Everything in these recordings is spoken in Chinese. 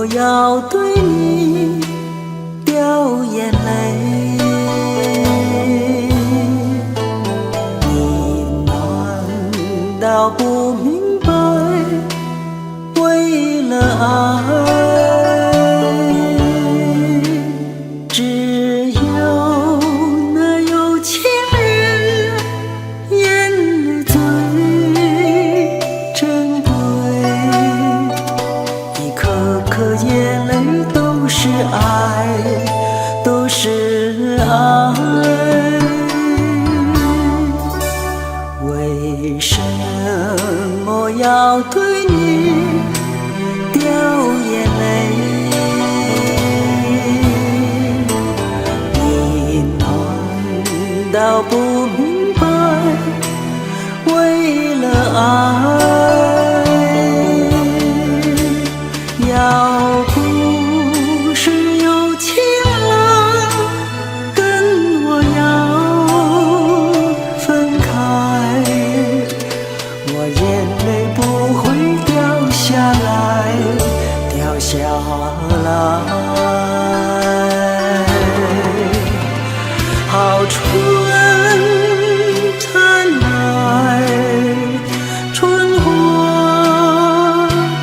我要对你掉眼泪，你难道不明白？为了爱，只有那有情人眼泪最珍贵，一颗颗眼泪都是爱，都是爱。为什么要对你掉眼泪？你难道不明白？为了爱，要不是有情人跟我要分开，我眼泪不会掉下来，掉下来。好春灿来，春花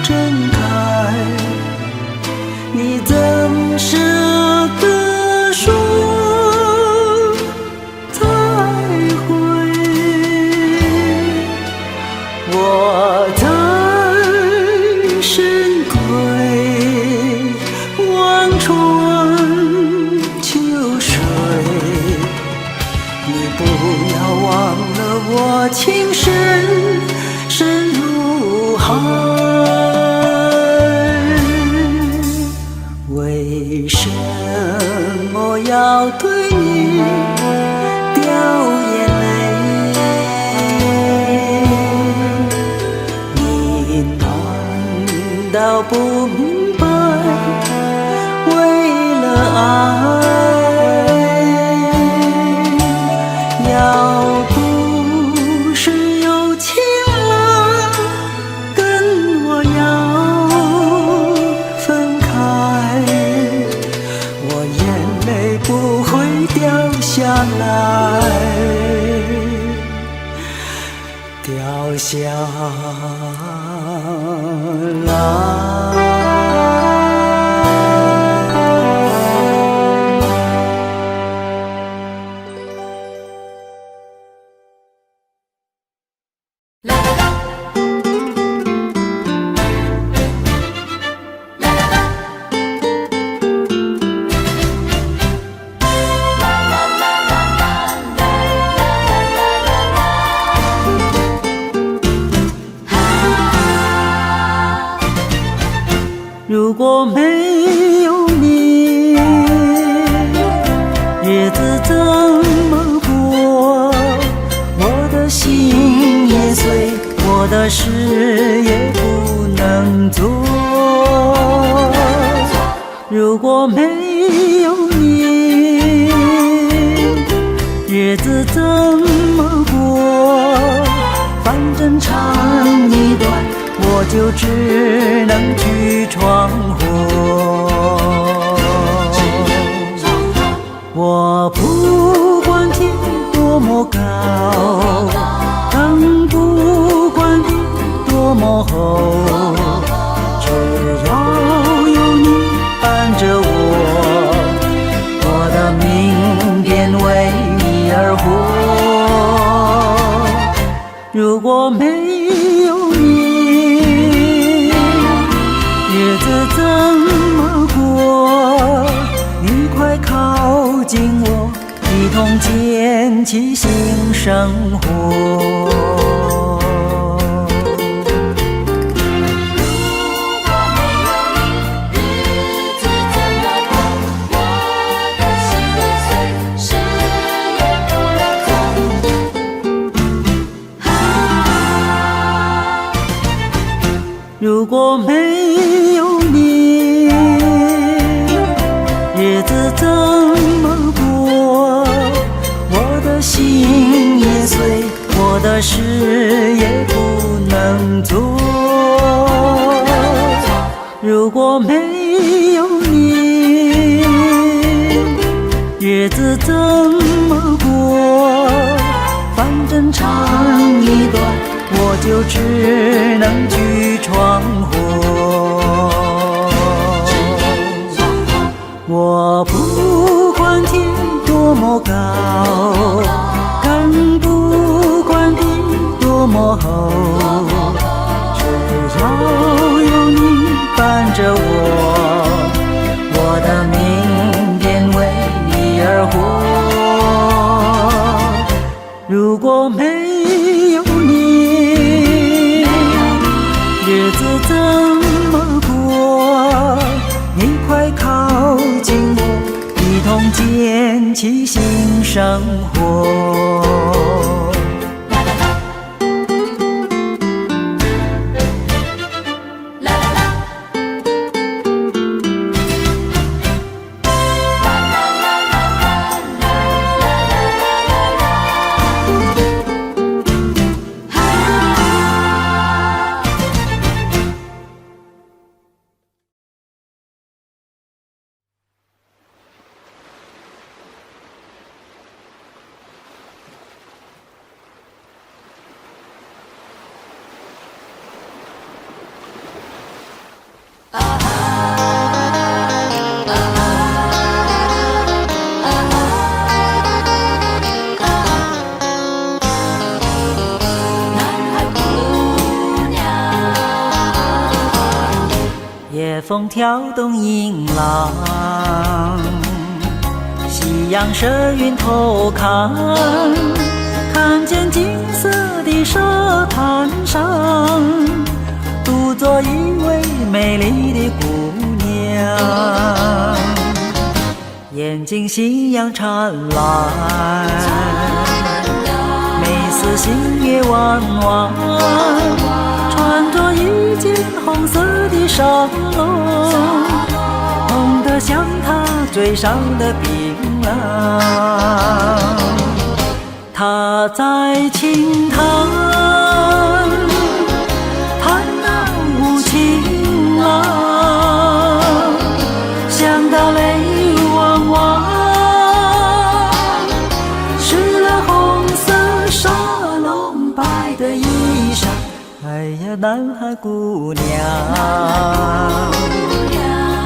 正开，你怎舍得说再会？我在深闺望穿秋水，你不要忘了我情深深如海。为什么要对你掉眼泪？你难道不明白？为了爱，要不是有情人跟我要分开，我眼泪不会掉下来，掉下来。如果没有你，日子怎么过？我的心也碎，我的事也不能做。如果没有你，日子怎么过？反正长一段，我就只能去闯祸。我不管天多么高，更不管地多么厚，只要有你伴着我，我的命便为你而活。如果没有你，日子怎么过？你快靠近我，一同建起新生活。如果没有你，日子怎么过？我的心也碎，我的事如果没有你，日子怎么过？反正长一段，我就只能去闯祸。我不管天多么高，更不管地多么厚，只要有你伴着我，我的明天为你而活。如果没有你，日子怎么过？你快靠近我，一同建起新生活。夜风挑动银浪，夕阳射云头看，看见金色的沙滩上，独坐一位美丽的姑娘，眼睛星阳灿烂，美似星月弯弯，穿着一件红色的纱笼，红得像她嘴上的槟榔。她在轻弹，弹那无情郎，想到泪汪汪，湿了红色纱笼白的衣裳。哎呀，男孩姑娘，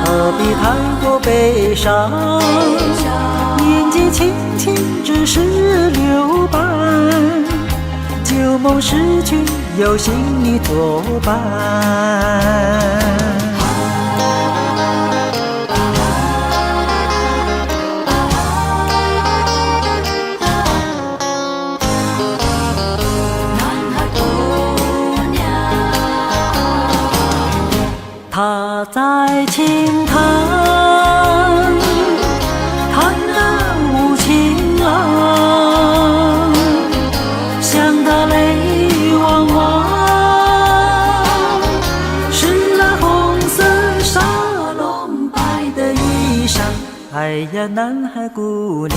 何必太过悲伤？年纪轻轻只是6般，旧梦逝去有新你作伴。她在轻弹，弹那无情郎，想得泪汪汪，湿了红色纱笼白的衣裳。哎呀，男孩姑娘，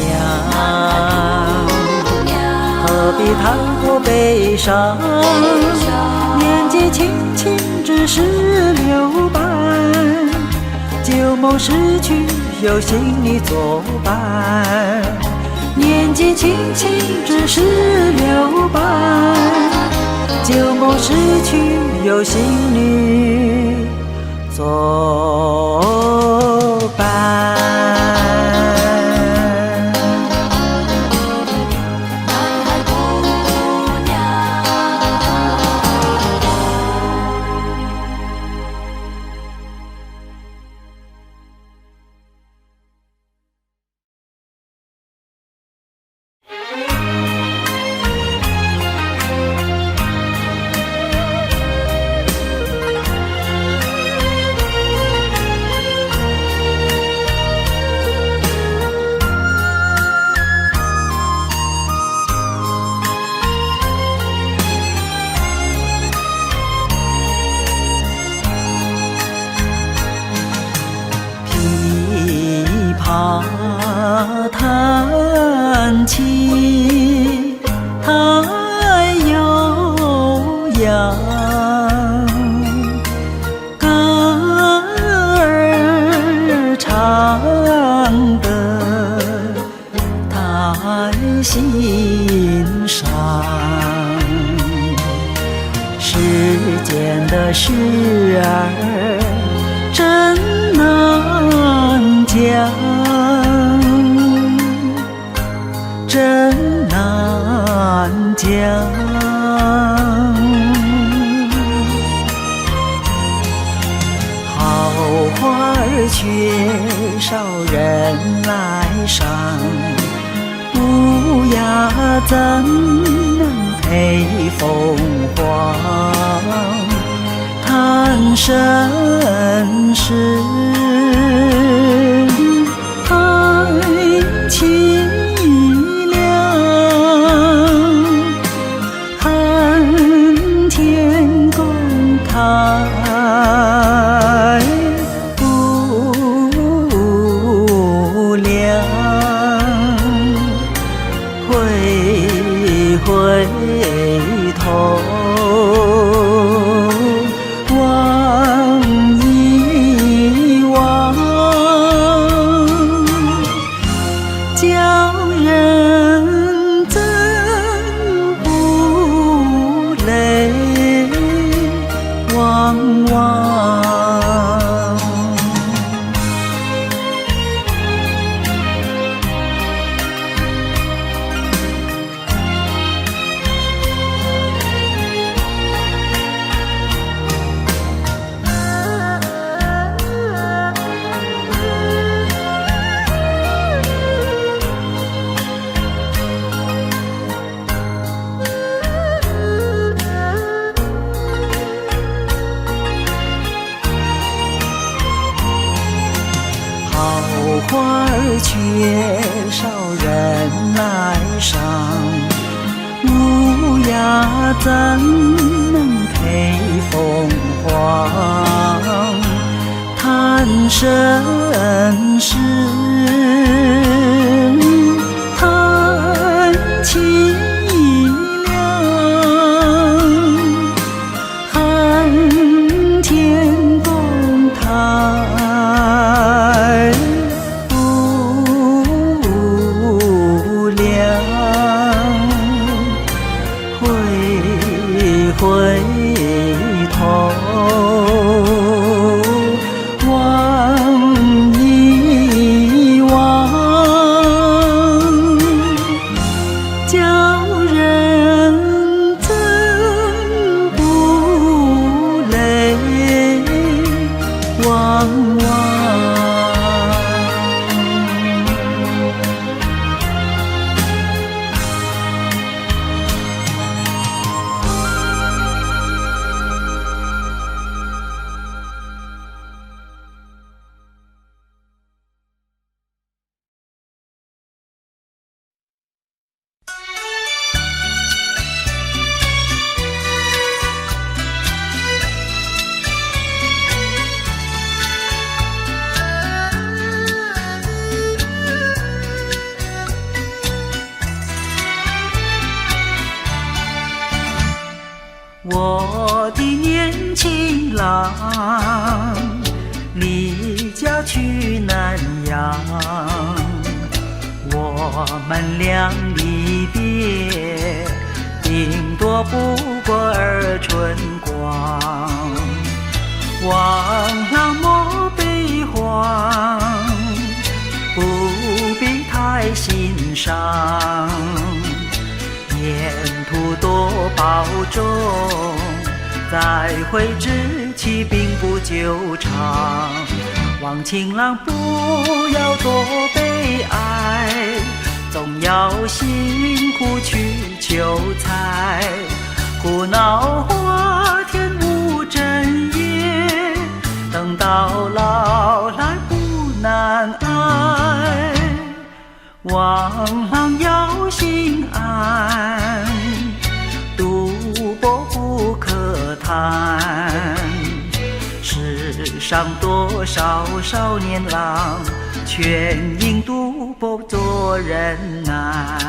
何必太过悲伤？年纪轻轻只是6般，旧梦逝去有新你作伴。年纪轻轻只是6般，旧梦逝去有新你作伴。弹起太悠扬，感江。好花儿缺少人来赏，乌鸦怎能配凤凰？叹身世太凄凉，恨天公台不良，回头望一望，叫人怎不泪汪汪。好花儿缺少人来赏，乌鸦怎能配凤凰？叹身世太凄凉，恨天公台回头望一望，叫人怎不泪汪汪。我的年轻郎，离家去南洋，我们俩离别，顶多不过儿春光。望那莫悲欢，不必太心伤，沿途多保重，再会之期并不久长。望情郎不要多悲哀，总要辛苦去求财。苦恼花田无针叶，等到老来不难挨。望郎要心安，赌博不可贪。世上多少少年郎，全因赌博做人难。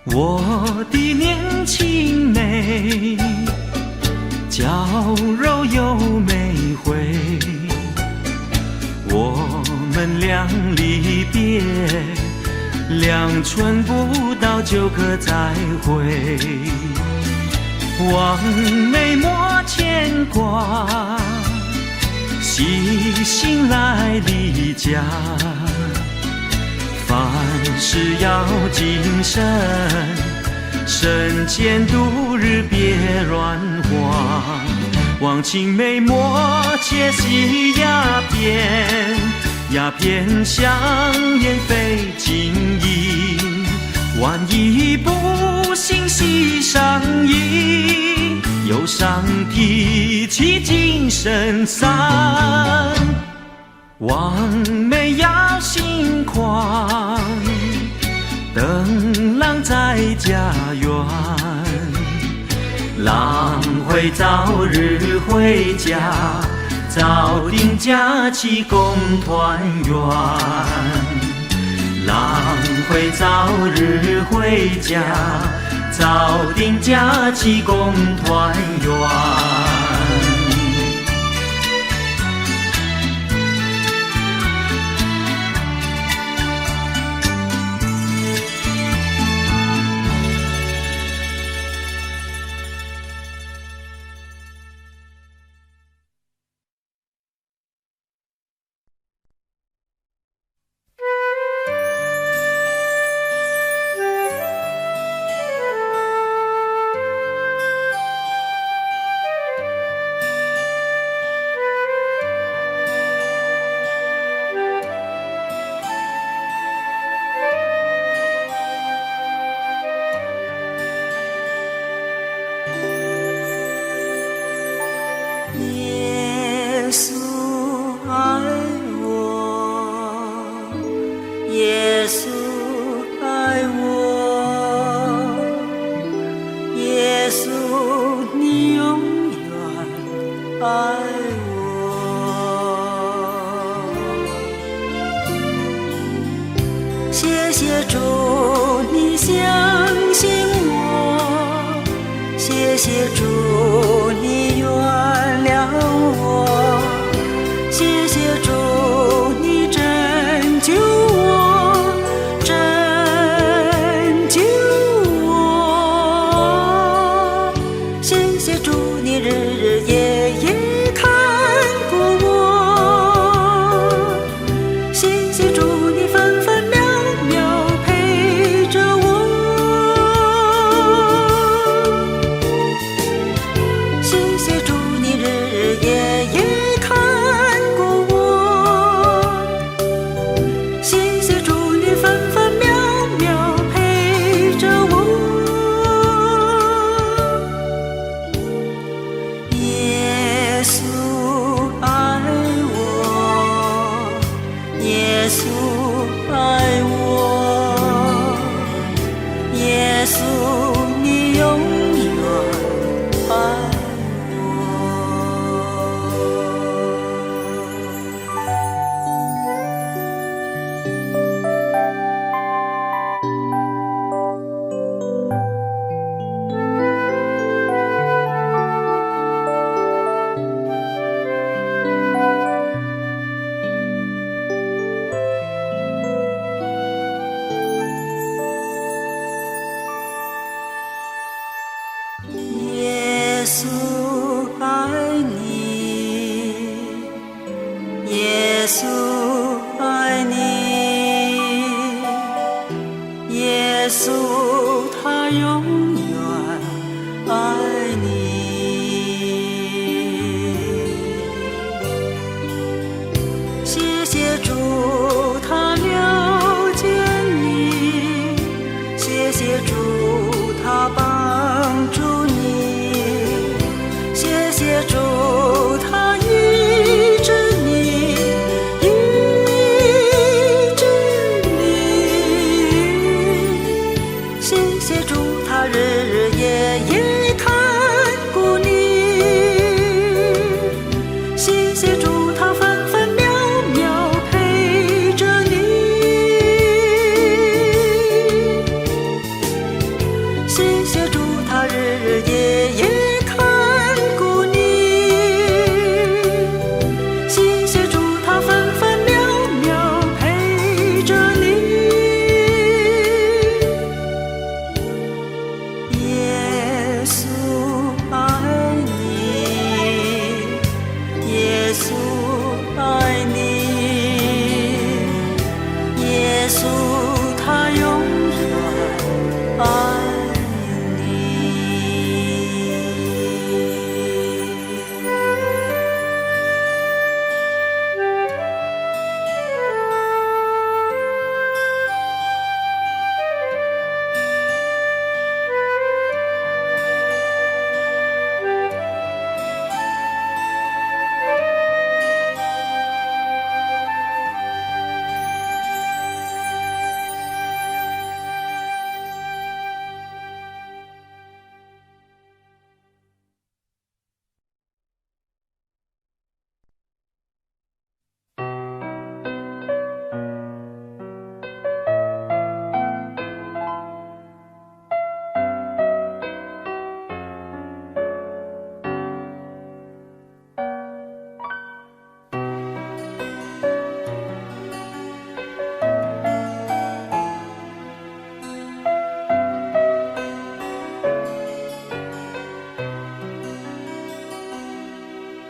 我的年轻美，娇柔又美惠，我们俩离别， 2寸不到就可再会，望梅莫牵挂，细心来离家，凡事要谨慎，身前度日别乱花，望青梅莫且惜鸦片，鸦片香烟非金银，万一不幸喜上衣，忧伤提起精神散，望梅要心宽，灯郎在家园，郎会早日回家，早定假期共团圆。郎会早日回家，早定假期共团圆。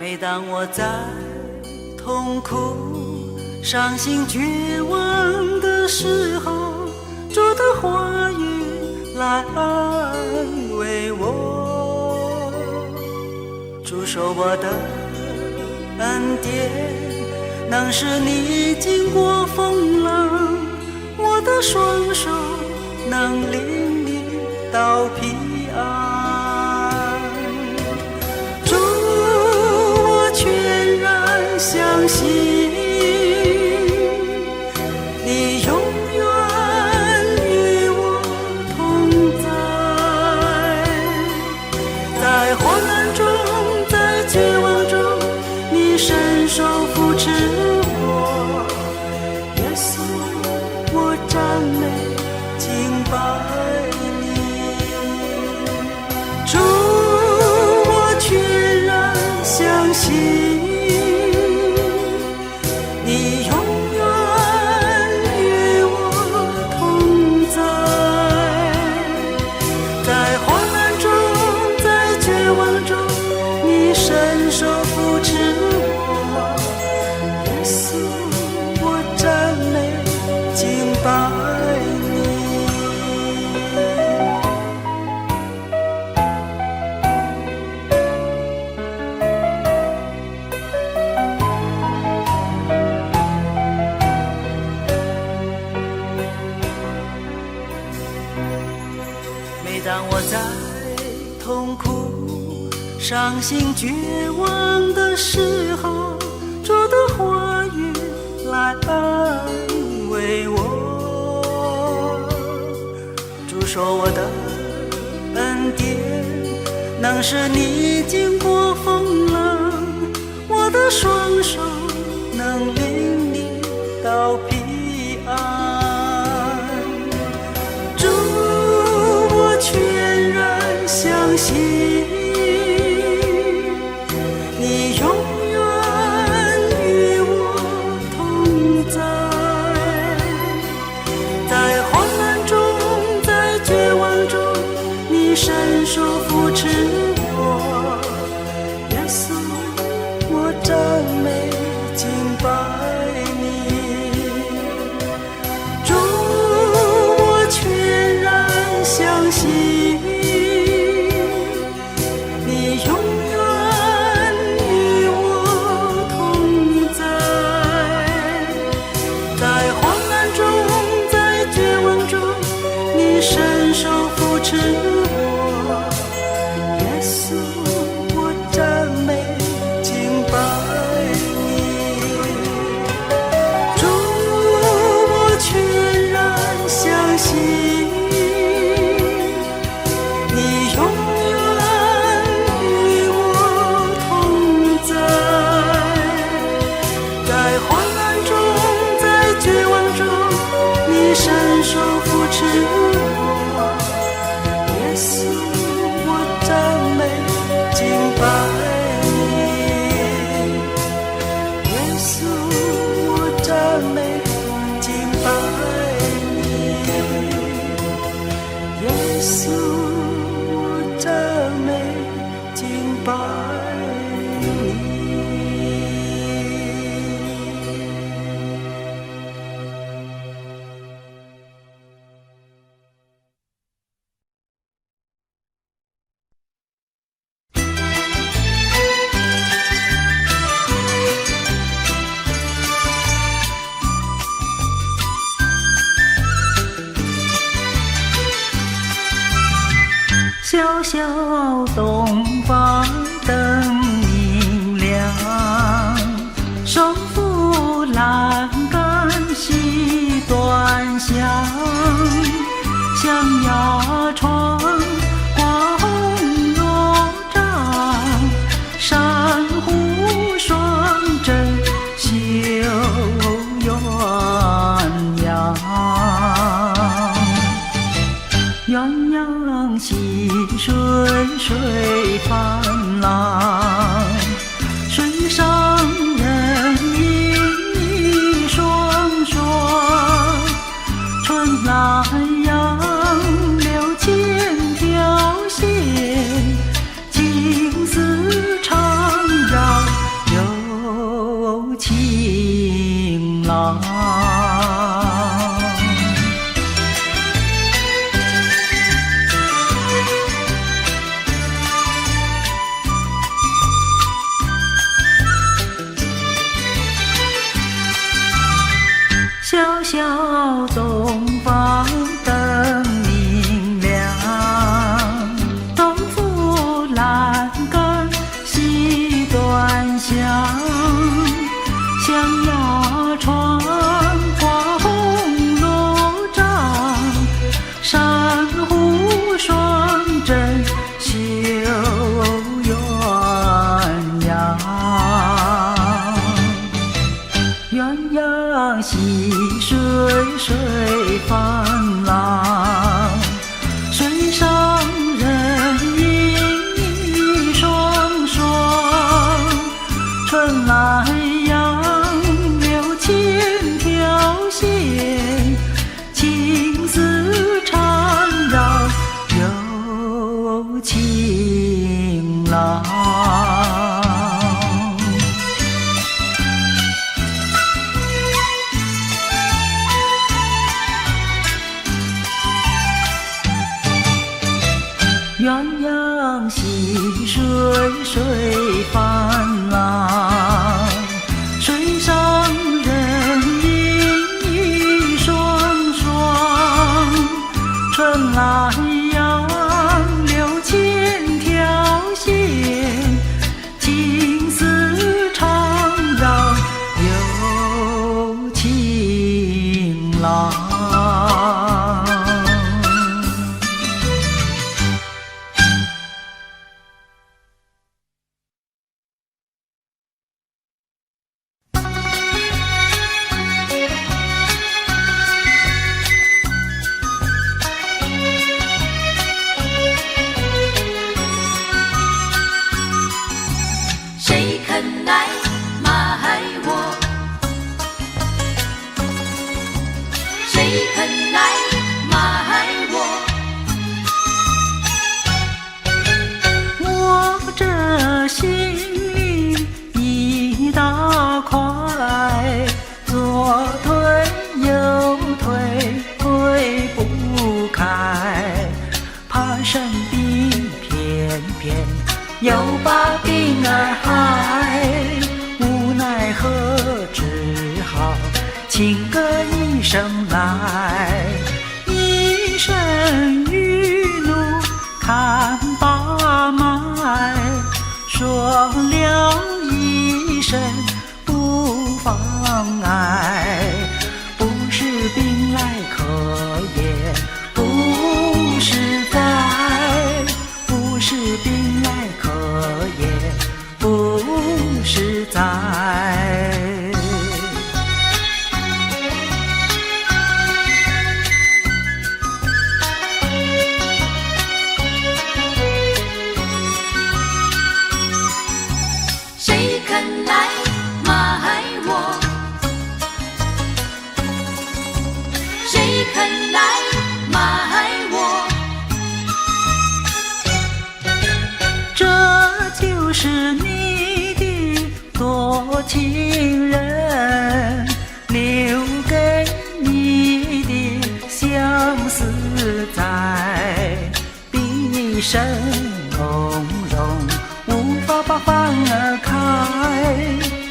每当我在痛苦、伤心、绝望的时候，主的话语来安慰我，主说我的恩典能使你经过风浪，我的双手能领你到平安。主，我全然相信你永远与我同在，在患难中，在绝望中，你伸手扶持我。耶稣，我赞美敬拜你。主，我全然相信你永远与我同在，在患难中，在绝望中，你伸手扶持我。耶稣，我赞美敬拜你。每当我在痛苦、伤心、绝望的时候，主的话语来安慰我。主说我的恩典能使你经过风浪，我的双手能领你到平安。主，我全然相信你永远与我同在，在患难中，在绝望中，你伸手扶持我。耶稣，我赞美敬拜你。主，我全然相信你永远与我同在，在患难中，在绝望中，你伸手扶持我。耶稣，我赞美敬拜你。主，我全然相信你永远与我同在，在患难中，在绝望中，你伸手扶持我。耶稣，我赞美敬拜你。耶稣，我赞美敬拜你。耶稣，我赞美敬拜你。小小东方灯明亮，手扶栏杆系端详，象牙床挂红罗帐，珊瑚双针绣鸳鸯，鸳鸯戏水水泛滥。郎。小小东方灯明亮，东府栏杆西端详，象牙窗花红罗帐，珊瑚双枕绣鸳鸯。鸳鸯戏水水泛浪，水上人影双双。春来杨柳千条线，情丝缠绕有情郎。鸳鸯戏水水泛浪，水上人影双双。春来杨柳千条线，情丝缠绕有情郎。谁肯来买我？谁肯来买我？我这心里一大块，左推右推推不开，怕生病偏偏又把病儿害，无奈何只好请个医生来。医生玉露看把脉，说了一声不妨碍，不是病来可也不是灾，不是病来可也不是灾。谁肯来买我？谁肯来买我？这就是你的多情人，留给你的相思在，毕生从容无法把房儿开，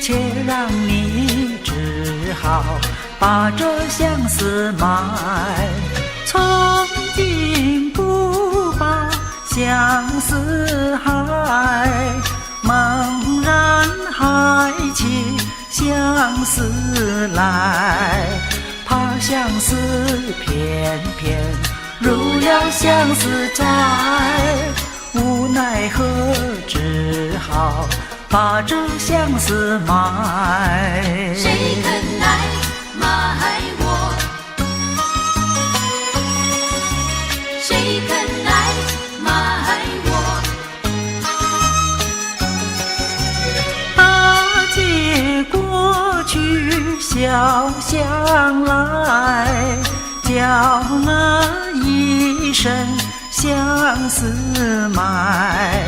且让你只好把这相思埋，从今不把相思害，猛然嗨起相思来，怕相思偏偏入了相思债，无奈何只好把这相思埋。谁肯来买我？谁肯来买我？大街过去小巷来，叫了一声相思埋，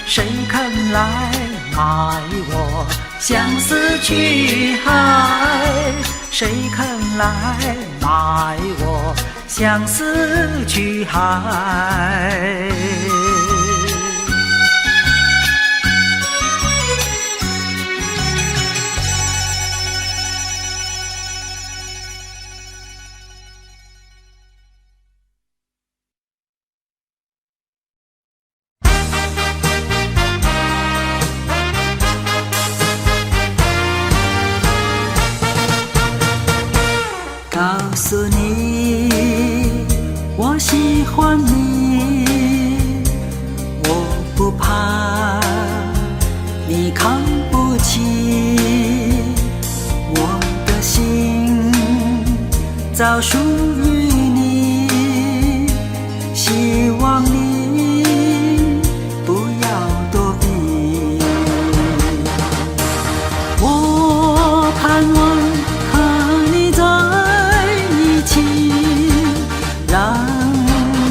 谁肯来买我相思去害？谁肯来买我相思去海？告诉你，我喜欢你，我不怕你看不起，我的心早属于你，希望你不要躲避。我盼望和你在一起，让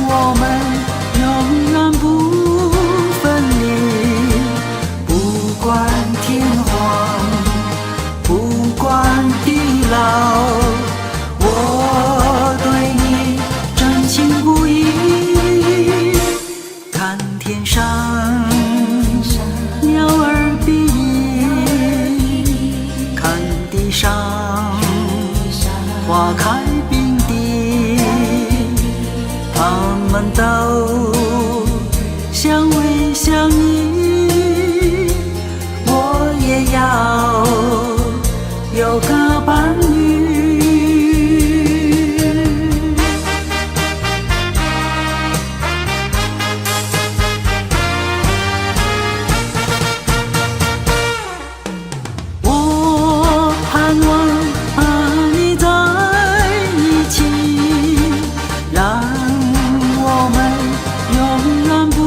我们永远不分离，不管天荒，不管地老，我对你真心不移。看天上鸟儿比翼，看地上花开并蒂，他们都相偎相依，我也要有个伴侣。我盼望和你在一起，让我们永远不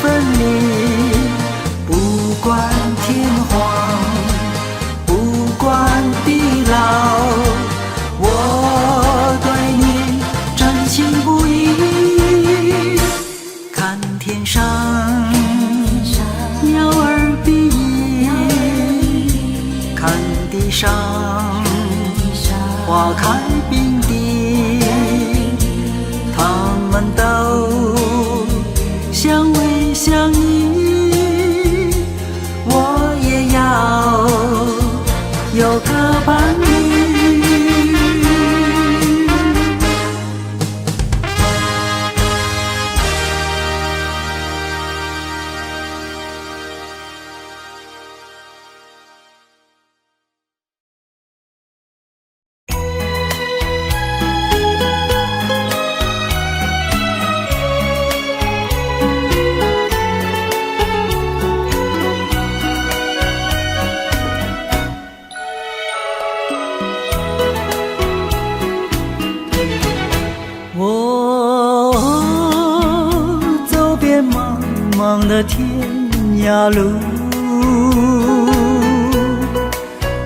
分离，不管天荒，不管地老，我对你真心不移。看天上鸟儿比翼，看地上花开并蒂，他们都相偎相依，我也要有个伴侣。我走遍茫茫的天涯路，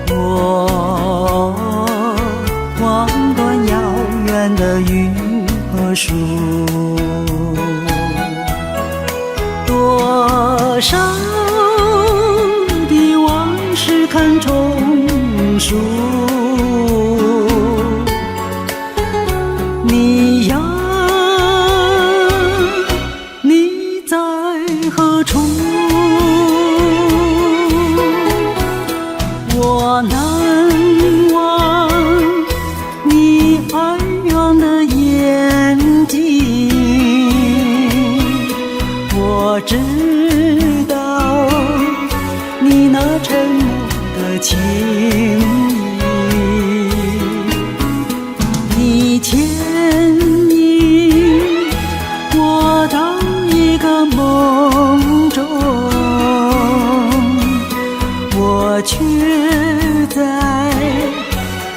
我望断遥远的云和树，多少的往事看重述。你在何处？我难忘你哀怨的眼睛，我知道你那沉默的情意，你牵引我到一个梦中，我却在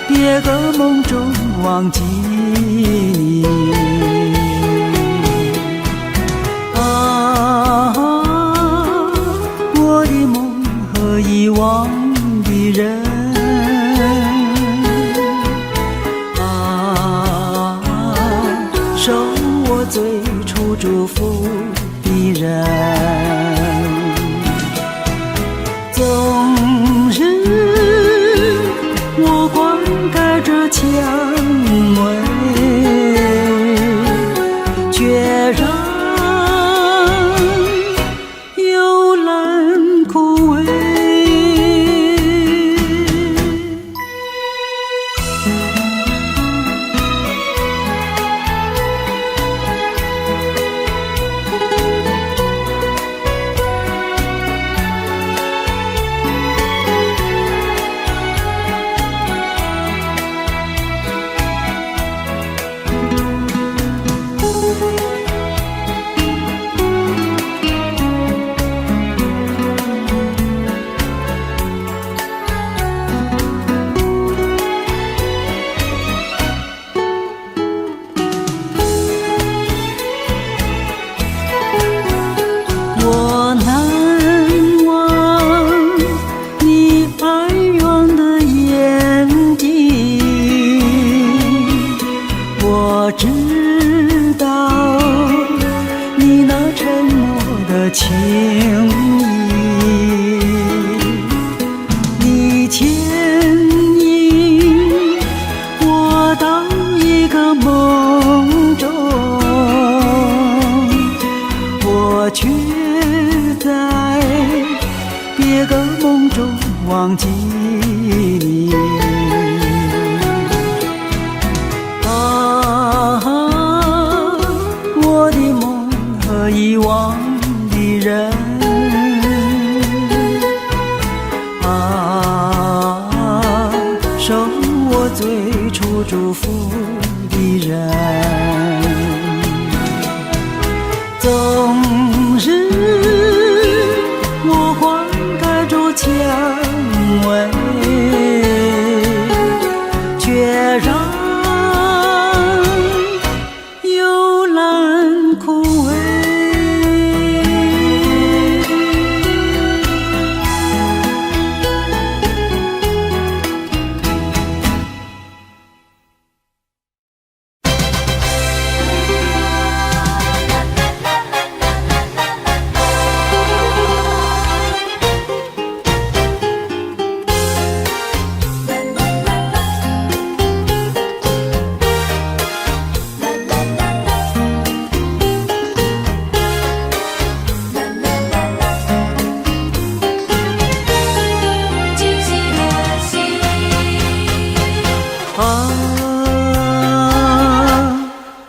别个梦中忘记你。我的梦和遗忘的人，受我最初祝福的人，终日我关梦中忘记你。我的梦和遗忘的人受我最初祝福的人，总是我灌溉着蔷薇，却让幽兰枯萎。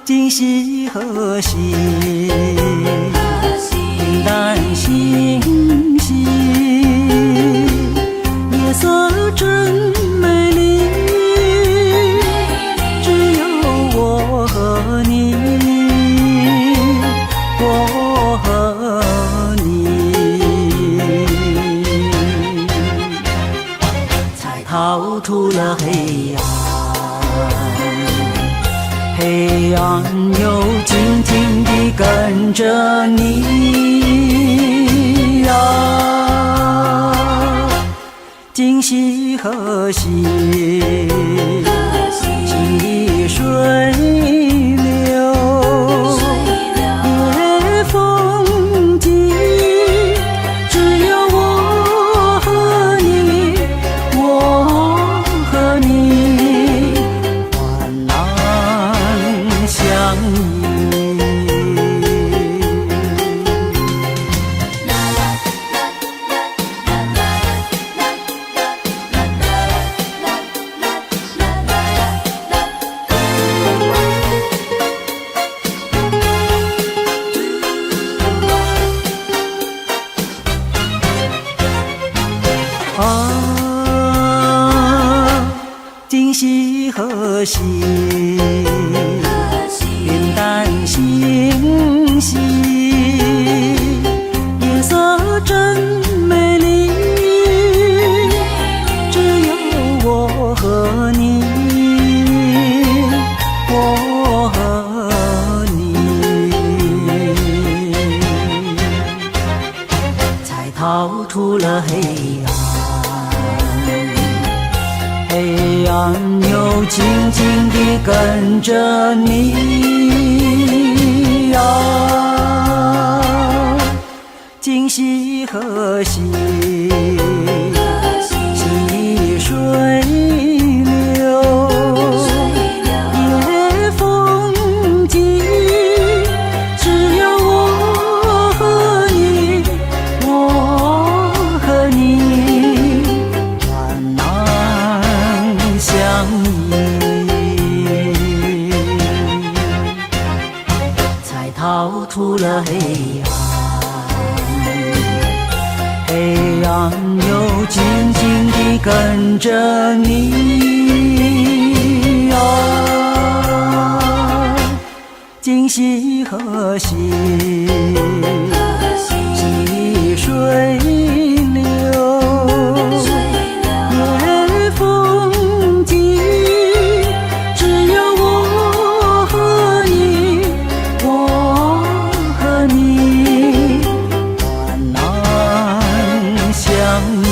今夕何夕？云淡星稀，夜色真美丽，只有我和你，我和你，才逃出了黑暗。黑暗又静静地跟着你啊，今夕何夕？细水流，夜风急，只有我和你，我和你，患难相依。今夕何夕？云淡星稀，夜色真美丽，只有我和你，我和你，才逃出了黑暗。黑暗又静静地跟着你啊，今夕何夕？细水流，夜风急，只有我和你，我和你，患难相依，才逃出了黑暗。黑暗又静静地跟着你啊，今夕何夕？细水流，夜风急，只有我和你，我和你，患难相依。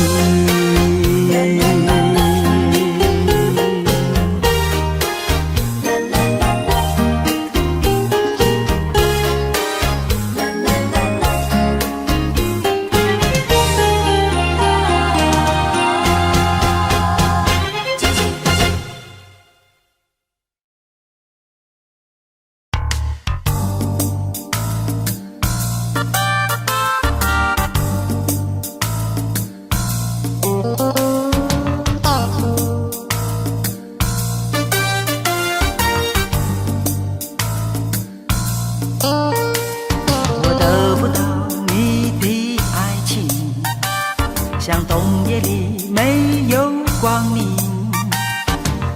里没有光明，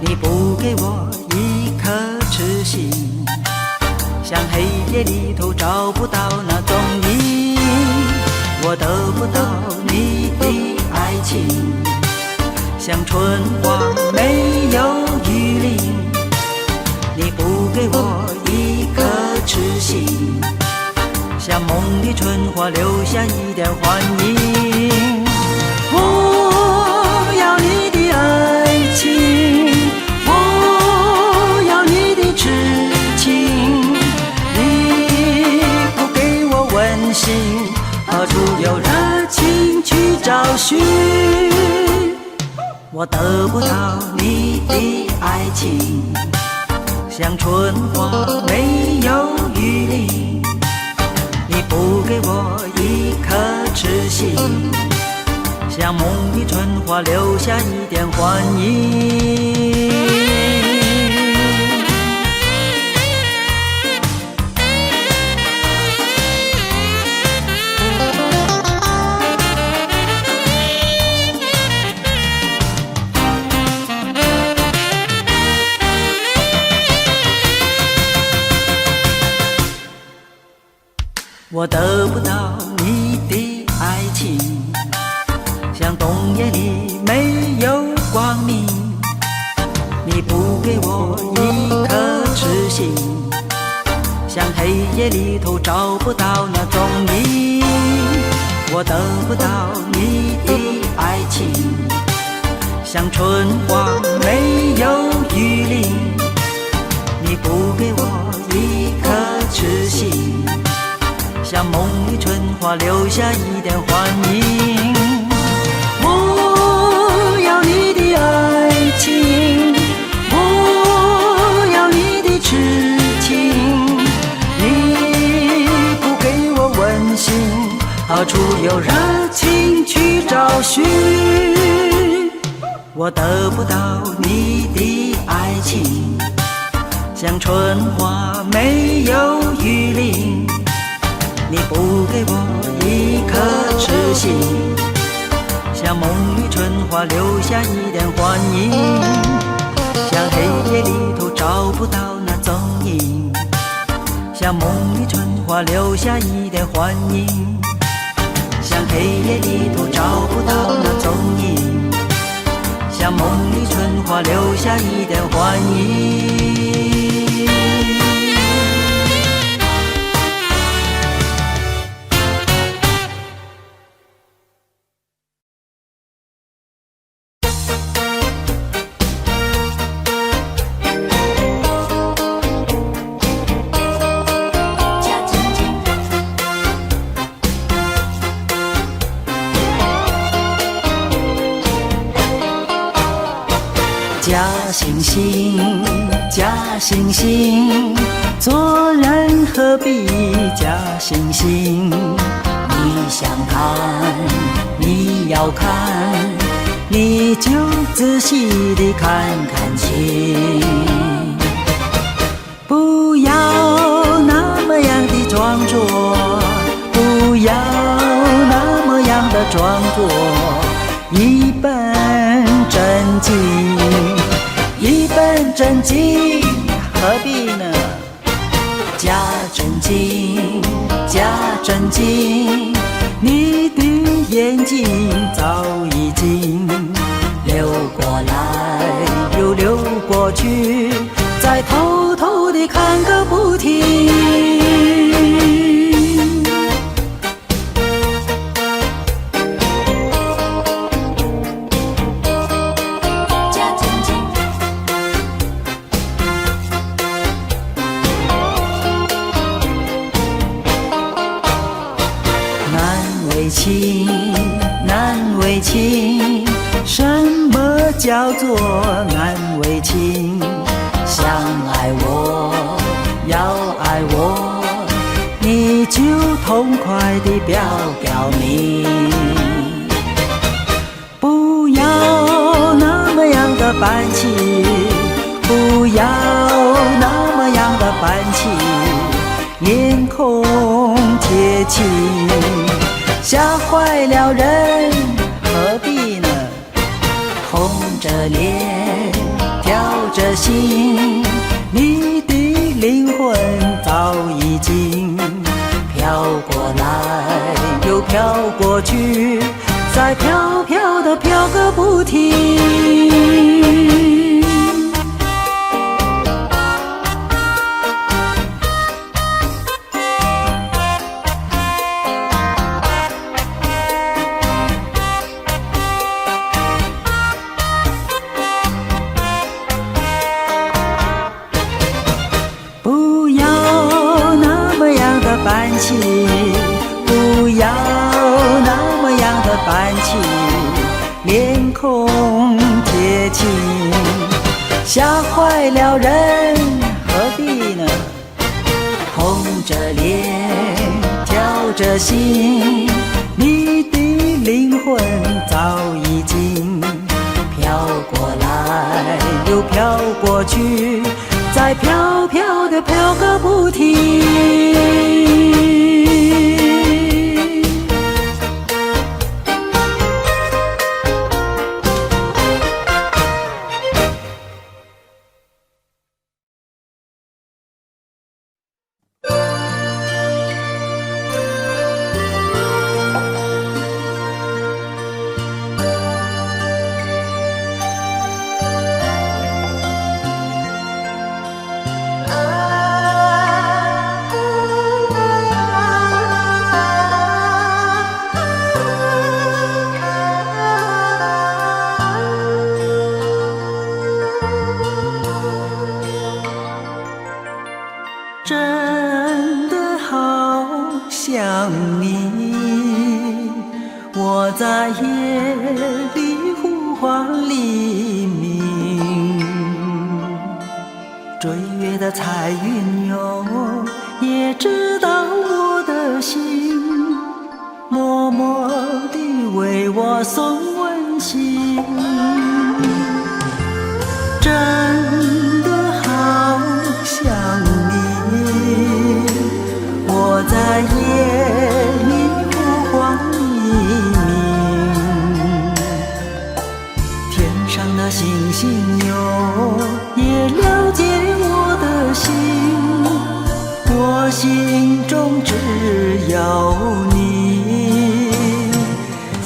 你不给我一颗痴心，像黑夜里头找不到那踪影。我得不到你的爱情，像春花没有雨淋，你不给我一颗痴心，像梦里春花留下一点幻影。我要你的爱情，我要你的痴情，你不给我温馨，何处有热情去找寻？我得不到你的爱情，像春花没有雨淋，你不给我一颗痴心，像梦里春花留下一点幻影。我得不到你的爱情，像冬夜里没有光明，你不给我一颗痴心，像黑夜里头找不到那踪影。我得不到你的爱情，像春花没有雨淋，你不给我一颗痴心，像梦里春花留下一点幻影。我要你的爱情，我要你的痴情，你不给我温馨，何处有热情去找寻？我得不到你的爱情，像春花没有雨淋，你不给我一颗痴心，像梦里春花留下一点幻影，像黑夜里头找不到那踪影，像梦里春花留下一点幻影，像黑夜里头找不到那踪影，像梦里春花留下一点幻影。假惺惺，假惺惺，做人何必假惺惺？你想看，你要看，你就仔细地看看清，不要那么样的装作，不要那么样的装作，一本正经，一本正经，何必呢？假正经，假正经，你的眼睛早已经流过来又流过去，再偷偷地看个不停。难为情，什么叫做难为情？想爱我，要爱我，你就痛快地表明，不要那么样的板起，不要那么样的板起，面孔贴近，吓坏了人，何必呢？着脸，跳着心，你的灵魂早已经飘过来又飘过去，再飘飘地飘个不停。不要那么样的搬起，不要那么样的搬起，脸孔贴近，吓坏了人，何必呢？红着脸，跳着心，你的灵魂早已经飘过来又飘过去，再飘飘地飘个不停。真的好想你，我在夜里呼唤黎明。追月的彩云哟，也知道我的心，默默地为我送温馨。真的好想你，我在夜里呼唤黎明。天上的星星哟，也了解我的心，我心中只有你。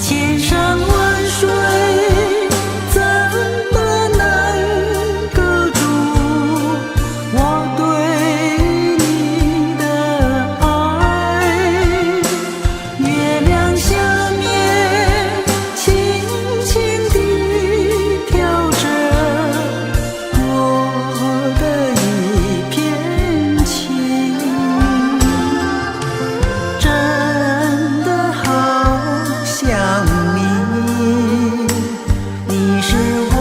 千山万水怎么能隔住我对你的爱？月亮下面轻轻地飘着我的一片情。真的好想你，你是我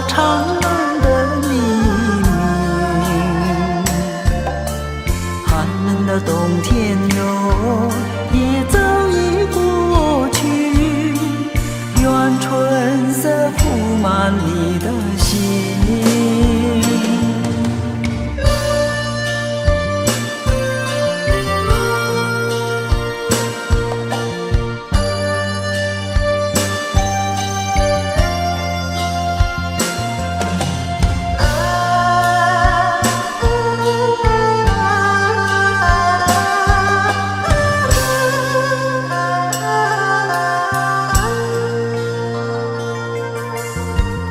长安的黎明。寒冷的冬天哟，也早已过去，愿春色铺满你的心。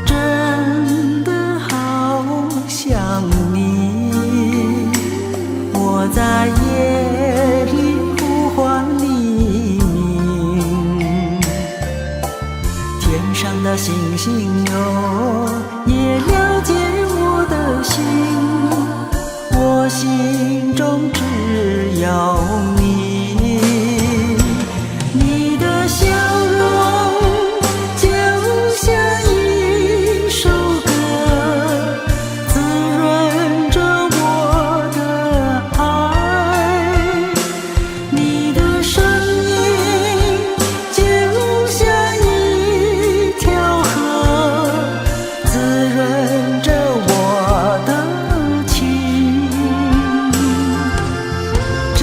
真的好想你，我在夜里呼唤黎明。天上的星星哟，也了解我的心，我心中只有你。你的笑容就像一首歌，滋润着我的爱。你的声音就像一条河，滋润着我的情。真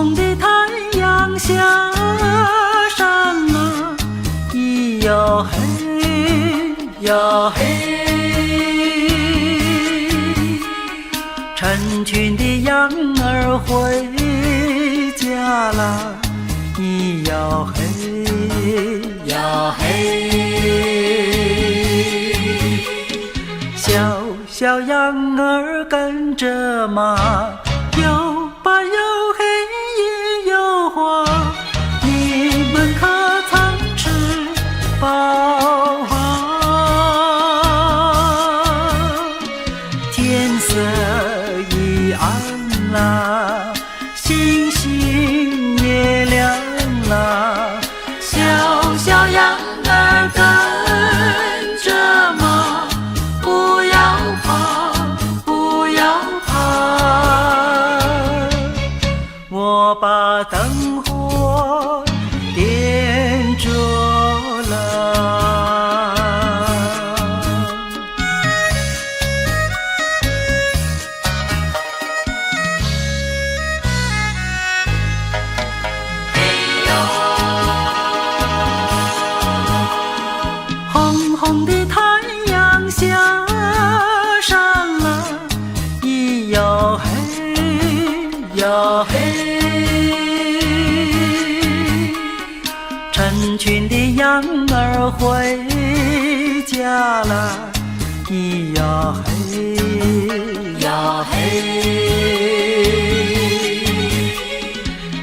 红的太阳下山了，咿呀嘿呀嘿，成群的羊儿回家了，咿呀嘿呀嘿，小小羊儿跟着马，又白又黑也有花，你们可曾吃饱啊？天色已暗了，星星也亮了，小小羊儿跟着马，不要怕，不要怕，我把灯火点着了。红红的太阳下山了，咿呀嘿呀嘿，成群的羊儿回家了，咿呀嘿呀嘿，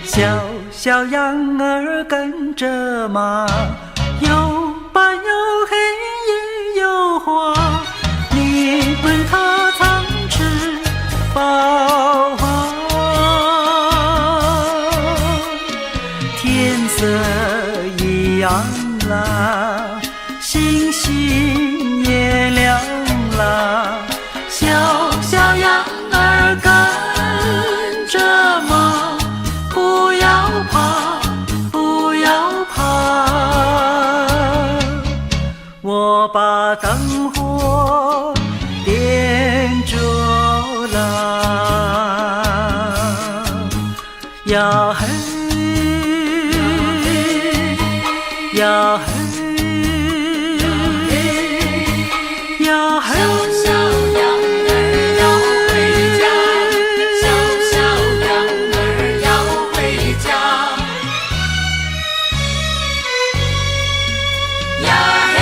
小小羊儿跟着马，又白又黑也有花，你们可曾吃饱啊？天色已暗了，星星也亮了，小小羊儿跟着马，不要怕，不要怕，我把灯火点着了，呀嘿呀嘿呀嘿，小羊儿要回家，小羊儿要回家，呀嘿。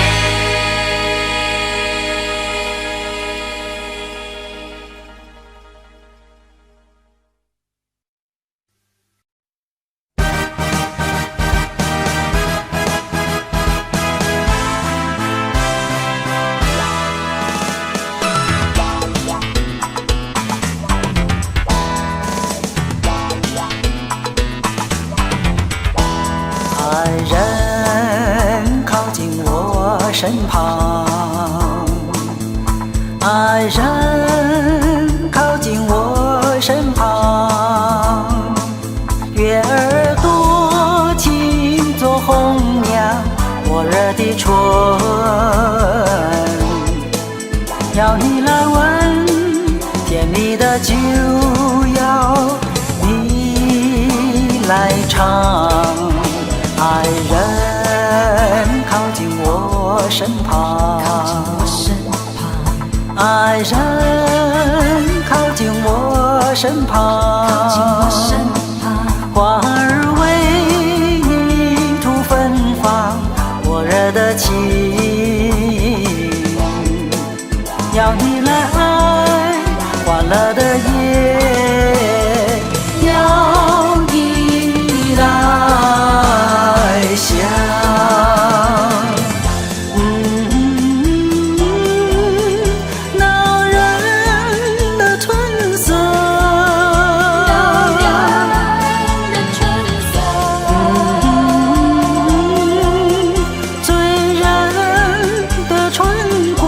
爱人靠近我身旁，爱人靠近我身旁，月儿多情做红娘，火热的春，要你来闻甜蜜的酒要你来尝。爱人靠近我身旁，爱人靠近我身旁，花儿为你吐芬芳，火热的情，要你来爱，欢乐的夜，要你来想。恼人的春色，醉人的春光，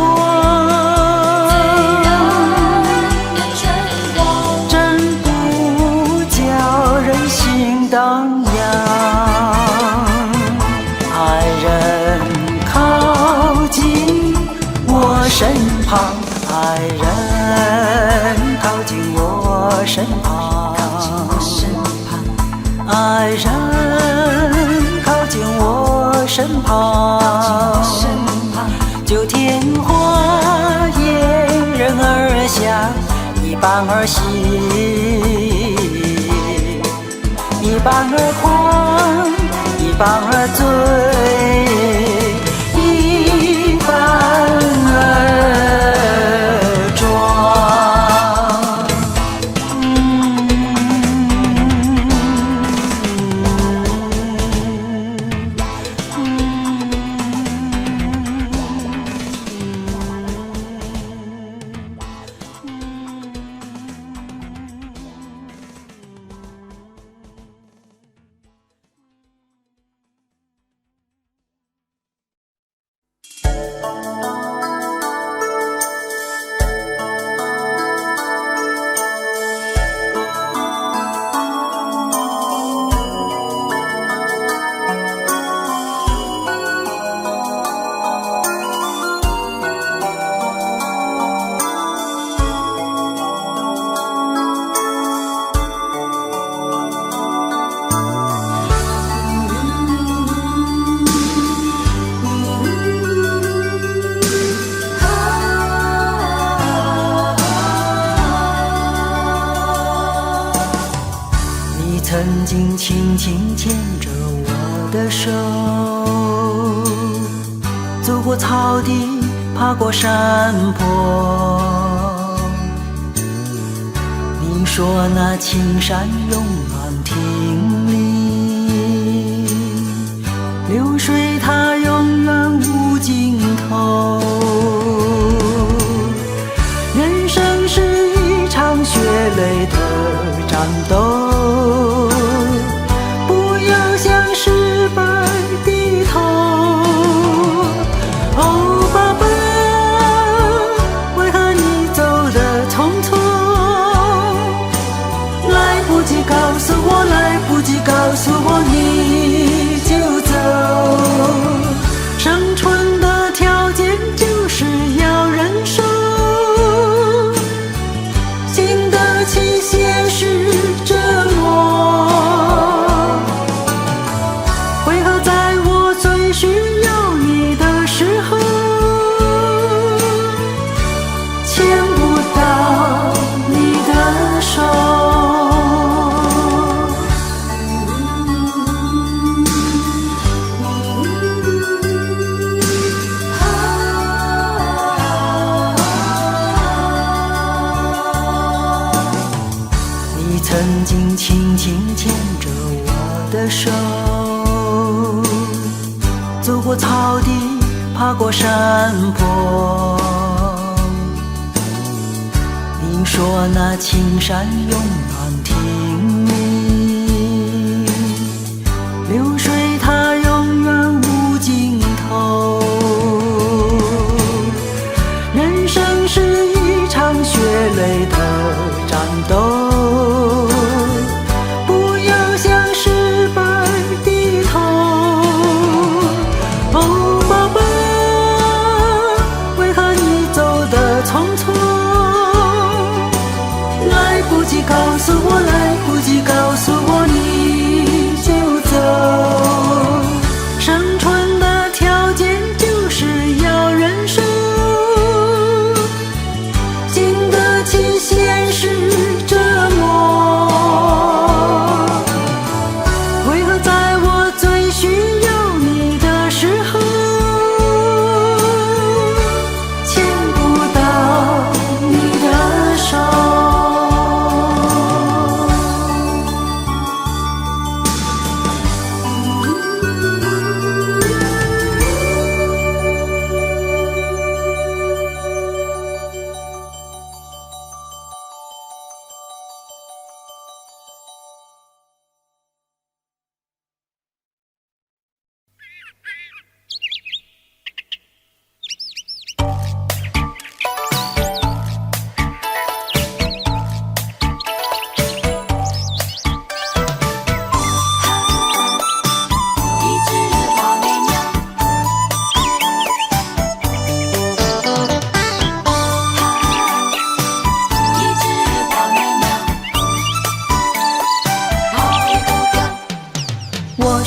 真不叫人心荡漾。爱人靠近我身旁，爱人靠近我身旁，爱人靠近我身旁，就天花沿人而下，一半儿喜，一半儿狂，一半儿醉，一半儿装。曾经轻轻牵着我的手，走过草地，爬过山坡。你说那青山永远挺立，流水它永远无尽头。人生是一场血泪的战斗，告诉我你就走，生存的条件就是要忍受，经得起现实折磨。为何在我最需要你的时候，牵不到你的手？曾经轻轻牵着我的手，走过草地，爬过山坡。你说那青山永远挺立，流水它永远无尽头。人生是一场血泪的战斗，告诉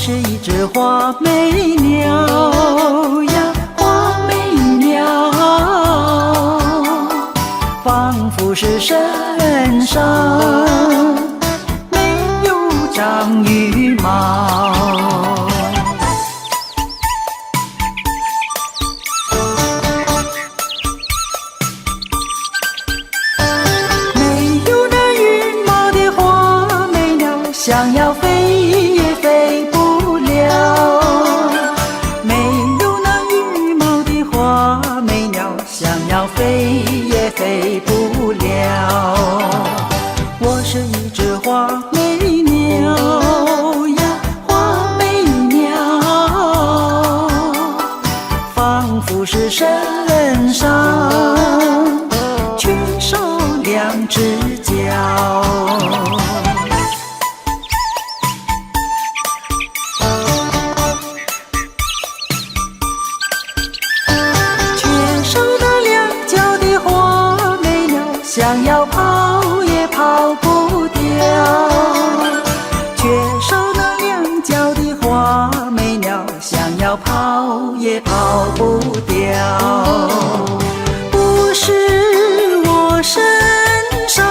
是一只花美鸟呀，花美鸟，仿佛是身上没有长羽毛。想要飞也飞不了，没有那羽毛的花美鸟，想要飞也飞不了。我是一只花美鸟呀，花美鸟，仿佛是身上缺少两只脚。想要跑也跑不掉，缺少那两脚的花美鸟，想要跑也跑不掉。不是我身上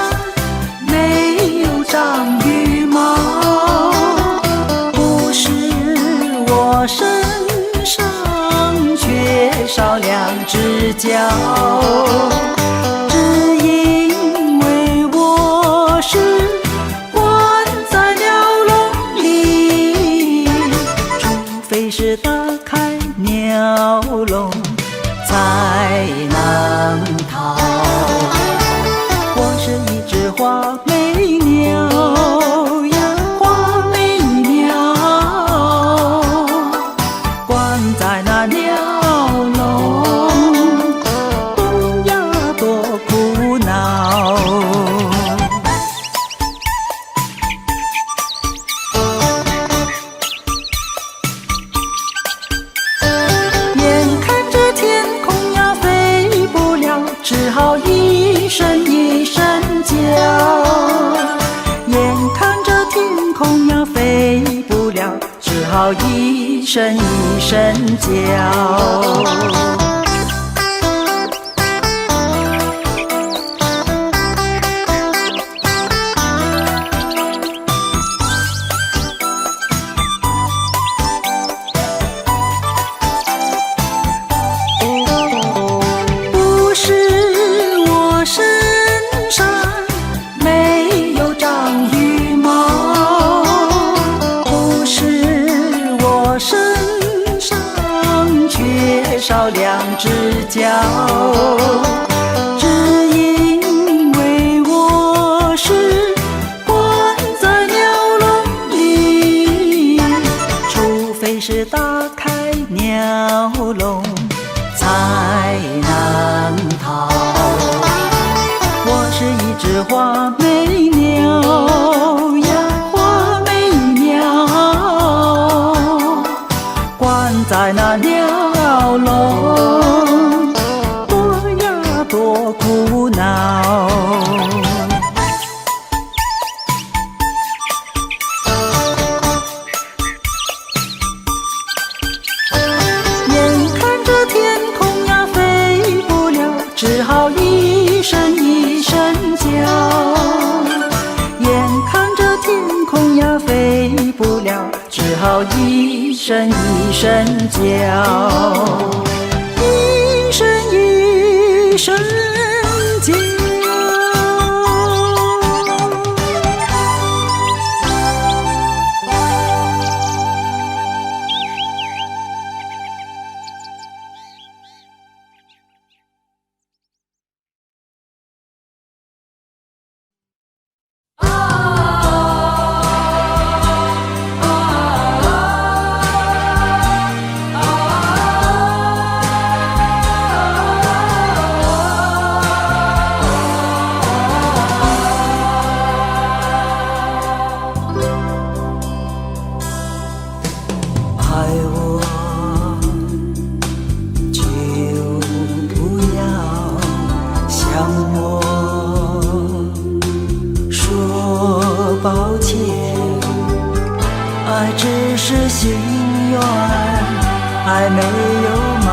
没有长羽毛，不是我身上缺少两只脚，是打开鸟笼才能逃。我是一只花美鸟呀，花美鸟，关在那鸟笼，多呀多苦恼。只好一声一声叫，眼看着天空呀飞不了，只好一声一声叫。少两只脚，只因为我是关在鸟笼里，除非是打开鸟笼才能逃。我是一只花美鸟呀，花美鸟，关在那鸟笼，多呀多苦恼。眼看着天空呀飞不了，只好一声一声叫。眼看着天空呀飞不了，只好一声一声叫，一声一声叫。抱歉，爱只是心愿，爱没有埋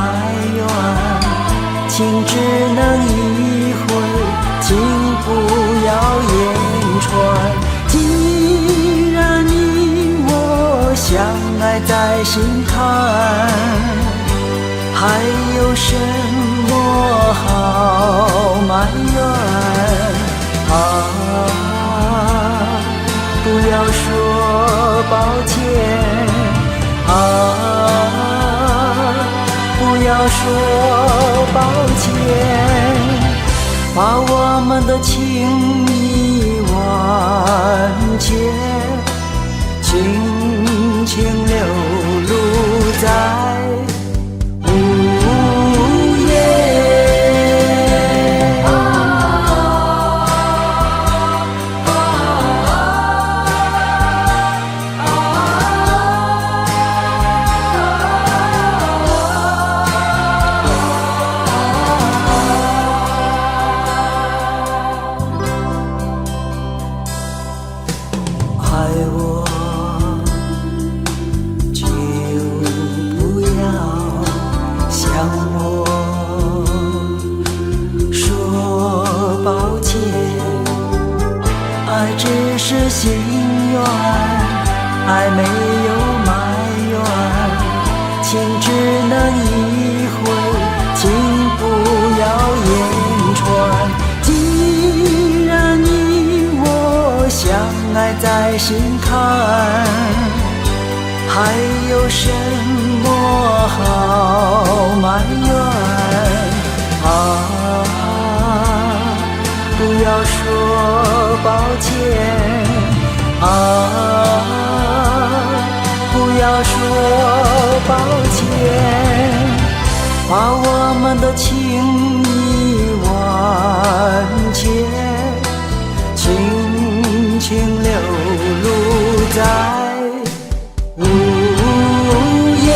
怨，情只能一回，情不要言传。既然你我相爱在心坎，还有什么好埋怨？不要说抱歉不要说抱歉，把我们的情谊完结，轻轻流露在午夜。爱我就不要向我说抱歉，爱只是心愿，爱没有埋怨，情只能一回，情不要言传。既然你我相爱在心坎，还有什么好埋怨？不要说抱歉不要说抱歉，把我们的情谊完结，轻轻流露在午夜。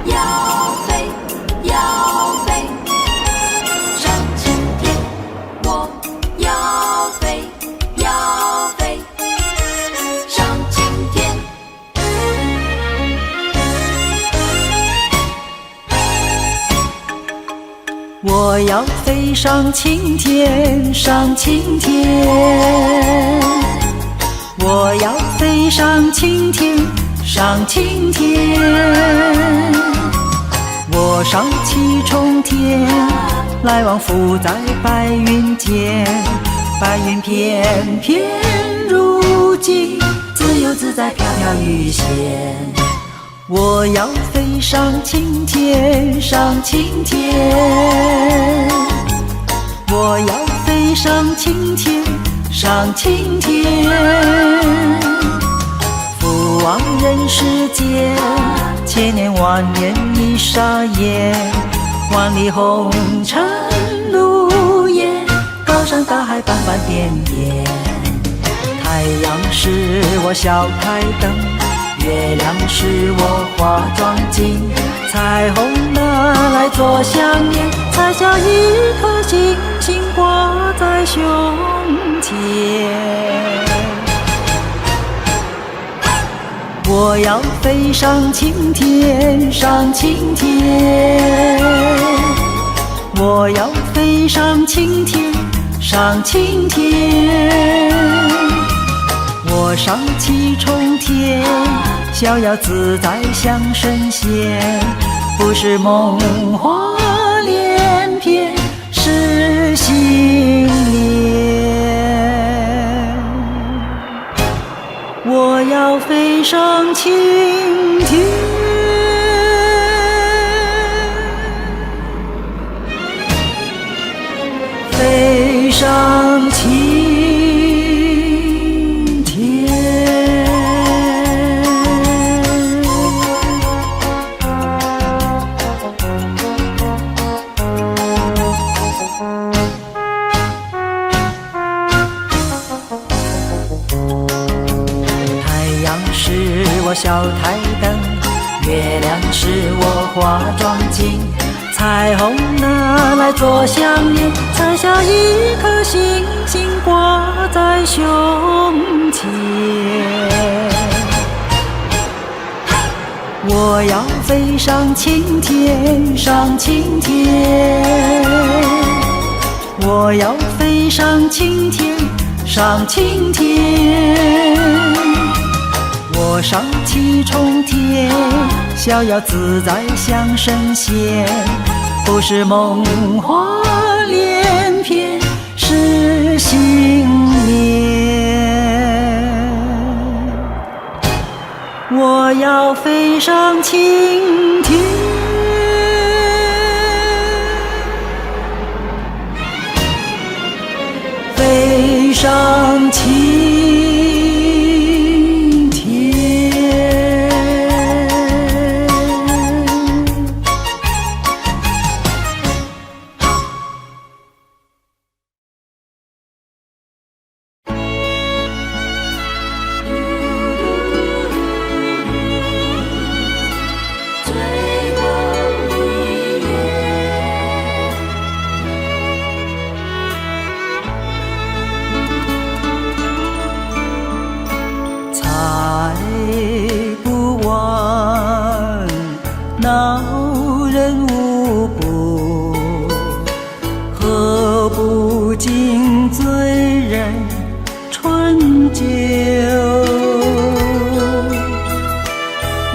要飞，要飞，上青天。我要飞，要飞，上青天。我要飞上青天，上青天。我要飞上青天，上青天。我上七重天，来往浮在白云间，白云翩翩如镜，自由自在飘飘欲仙。我要飞上青天，上青天。我要飞上青天，上青天。俯望人世间，千年万年一眨眼，万里红尘路沿，高山大海斑斑点点。太阳是我小台灯，月亮是我化妆镜，彩虹拿来做项链，采下一颗星星挂在胸前。我要飞上青天，上青天。我要飞上青天，上青天。我上七重天，逍遥自在像神仙，不是梦话连篇，是心莲。我要飞上青天，飞上青天。小台灯，月亮是我化妆镜，彩虹拿来做项链，摘下一颗星星挂在胸前。我要飞上青天，上青天，我要飞上青天，上青天。我上七重天，逍遥自在像神仙，不是梦话连篇，是信念。我要飞上青天，飞上青天。最后一页，猜不完，恼人无不，喝不尽醉人春酒。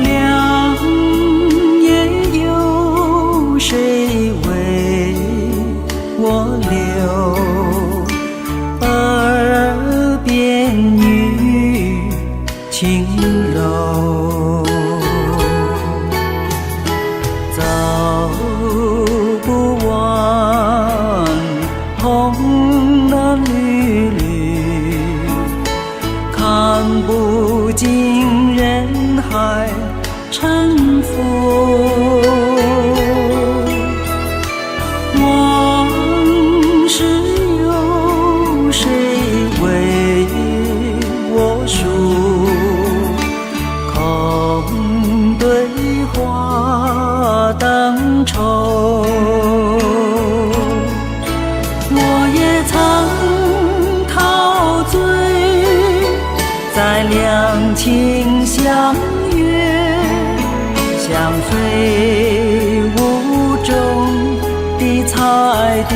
良夜有谁为我留？耳边语轻柔，走不完红男绿绿，看不尽人海沉浮。往事有谁为我述？空对话当愁。我也曾陶醉在两情相悦，像飞舞中的彩蝶。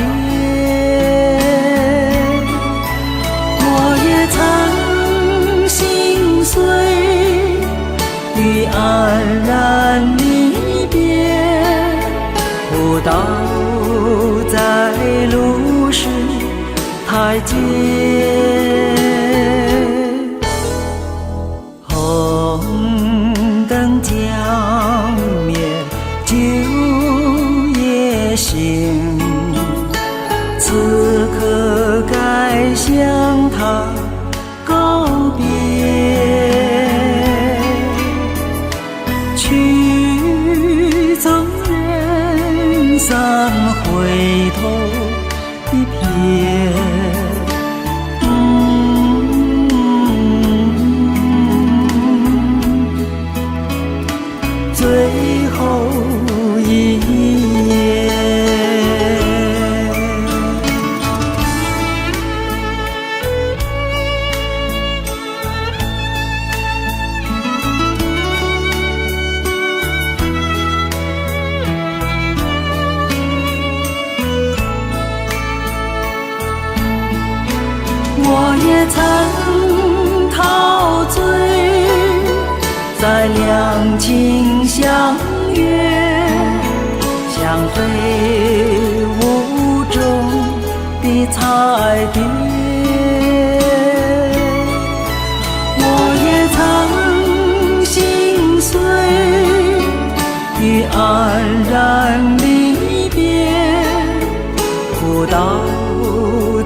我也曾心碎于黯然离别，舞蹈在路是台阶。红灯将灭，酒也醒，此刻该向他告别。去走人散，回头一瞥。最后一页。我也曾陶醉在两情相悦，像飞舞中的彩蝶。我也曾心碎于黯然离别，舞蹈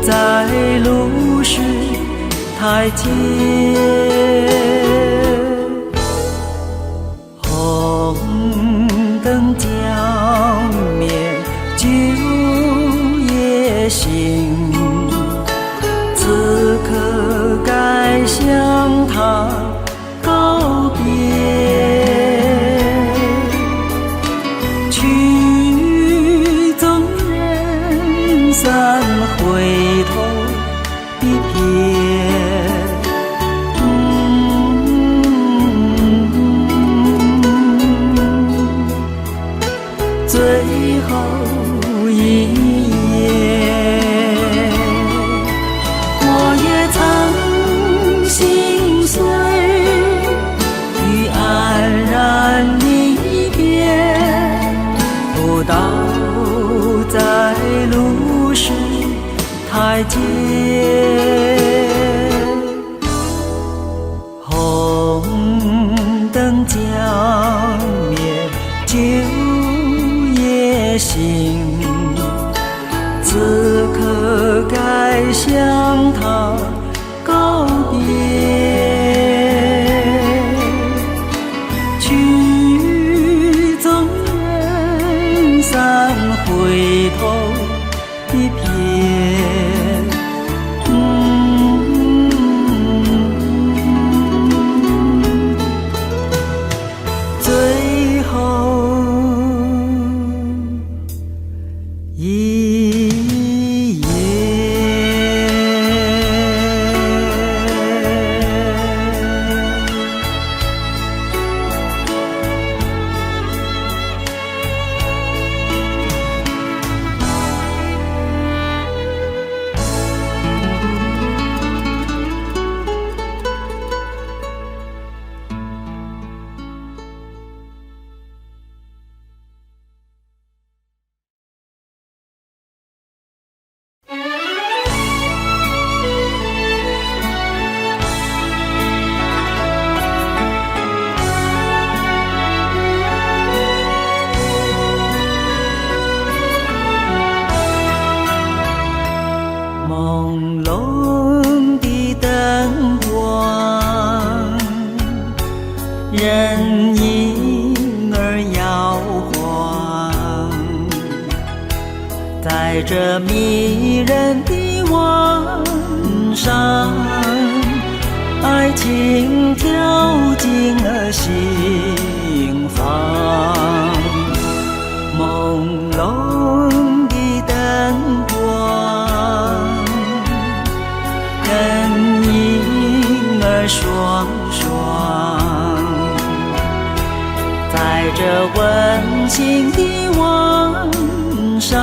在路是台阶。红灯将灭，酒也醒，此刻该向他告别。散回头的别。最后一夜，我也曾心碎与黯然离别，不到在路是台阶，红灯将灭，酒也醒，此刻该向他告别。曲终人散，回头的别。最后一夜。朦胧的灯光，人影儿摇晃，在这迷人的晚上，爱情跳进了心房。朦胧的灯光，人影儿双双，在这温馨的晚上，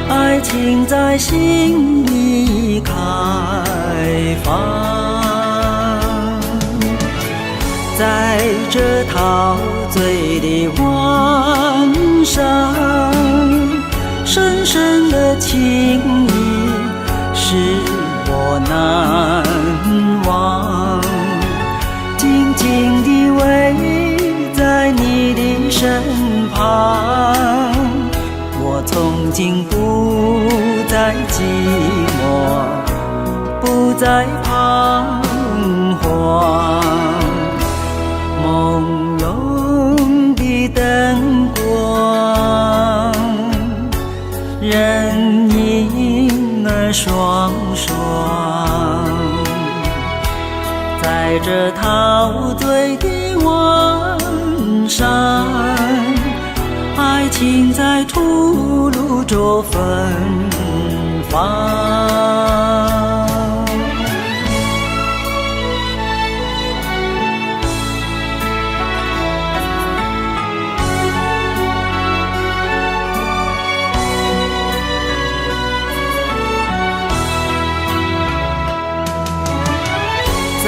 爱情在心里开放。在这陶醉的晚上，深深的情意使我难忘，静静地偎在你的身旁，我从今不再寂寞，不再彷徨。朦胧的灯光，人影儿双双，在这陶醉的晚上，爱情在吐露着芬芳。在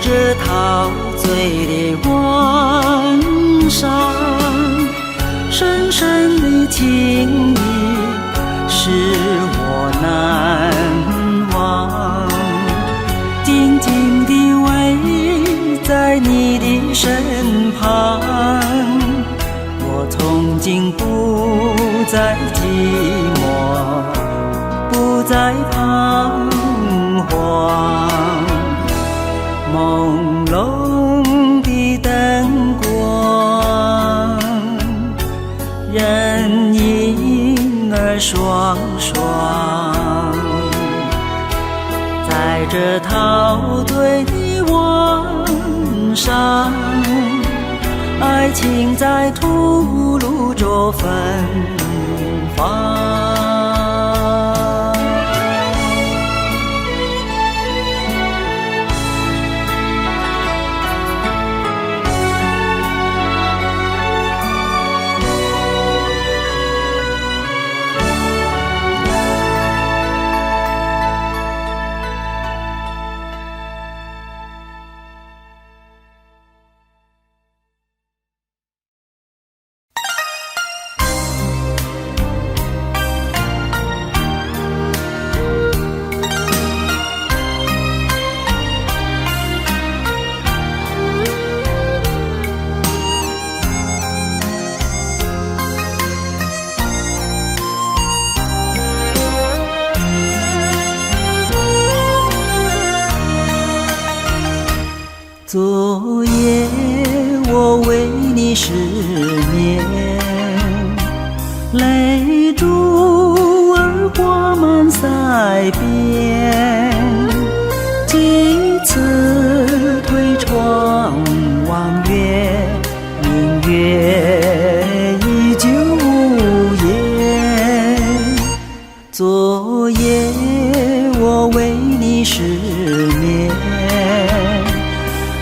这陶醉的晚上，深深的情意使我难忘，静静地偎在你的身旁，我从今不再寂寞，不再彷徨。朦胧的灯光，人影儿双双，在这陶醉的晚上，爱情在吐露着芬芳。失眠，泪珠儿挂满腮边，几次推窗望月，明月依旧无言。昨夜我为你失眠，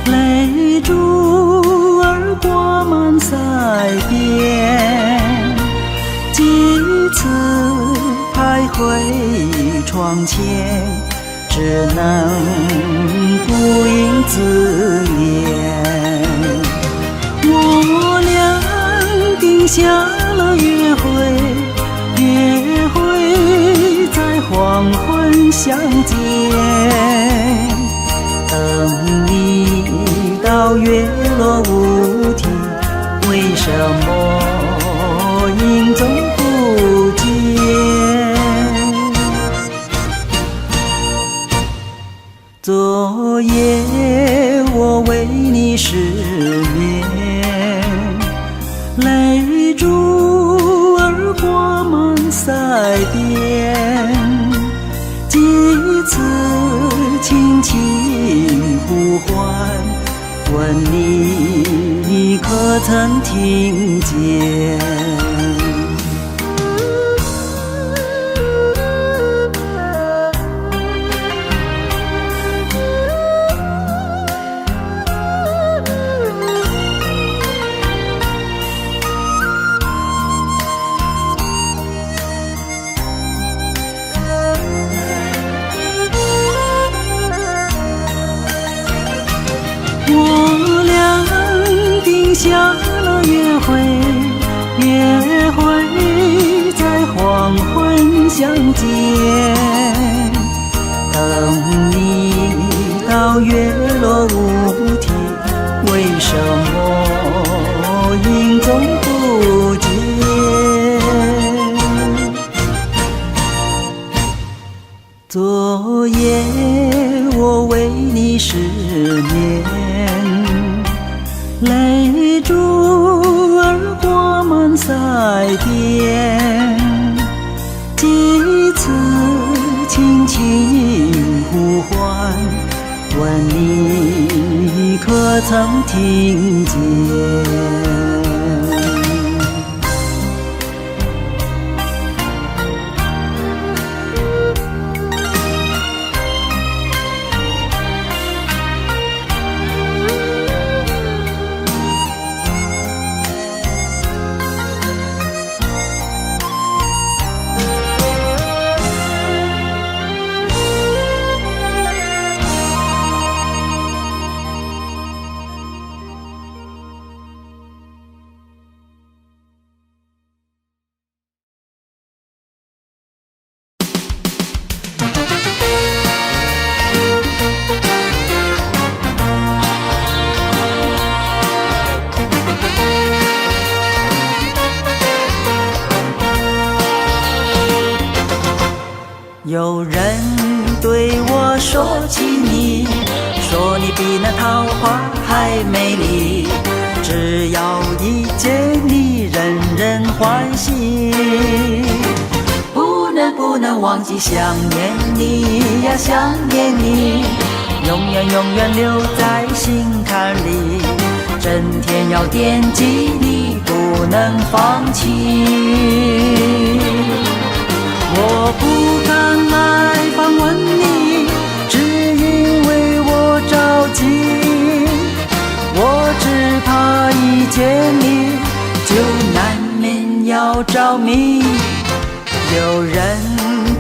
泪珠儿挂满腮边，几次徘徊窗前，只能孤影自怜。我俩定下了约会，约会在黄昏相见，等你到月落乌啼，为什么影踪不见？昨夜我为你失眠，泪珠儿挂满腮边，几次轻轻呼唤，问你可曾听见？我俩定下了约会，约会在黄昏相见，等你到月落乌啼，为什么影踪不见？昨夜我为你失眠，泪珠儿挂满腮边，几次轻轻呼唤，问你可曾听见？有人对我说起你，说你比那桃花还美丽，只要一见你人人欢喜，不能忘记想念你呀，想念你，永远留在心坎里，整天要惦记你，不能放弃。我不敢来访问你，只因为我着急，我只怕一见你就难免要着迷。有人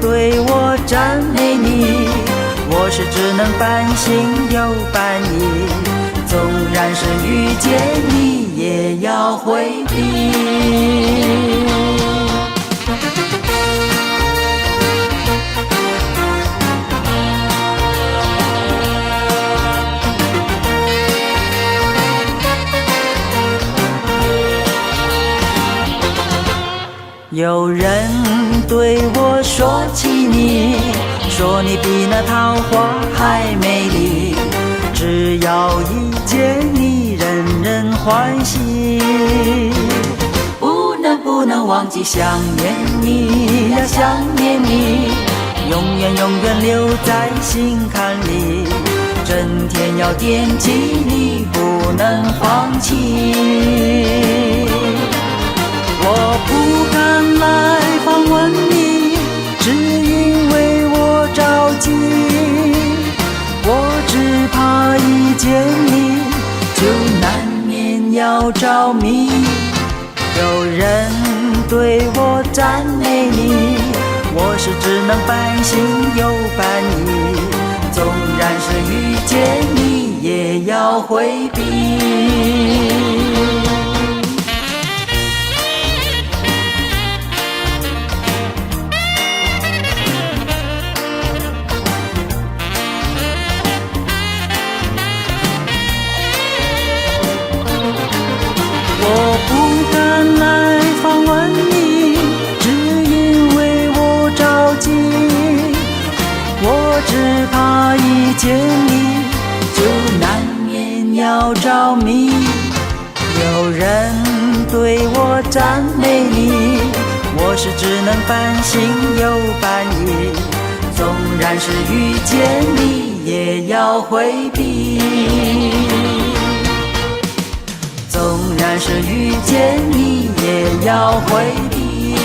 对我赞美你，我是只能半信又半疑，纵然是遇见你也要回避。有人对我说起你，说你比那桃花还美丽，只要一见你人人欢喜。不能忘记想念你呀，想念你，永远留在心坎里，整天要惦记你，不能放弃。我不敢来访问你，只因为我着急，我只怕一见你就难免要着迷。有人对我赞美你，我是只能半信又半疑，纵然是遇见你也要回避。我不敢来访问你，只因为我着急，我只怕一见你就难免要着迷。有人对我赞美你，我是只能半信又半疑，纵然是遇见你也要回避。纵然是遇见你也要回避，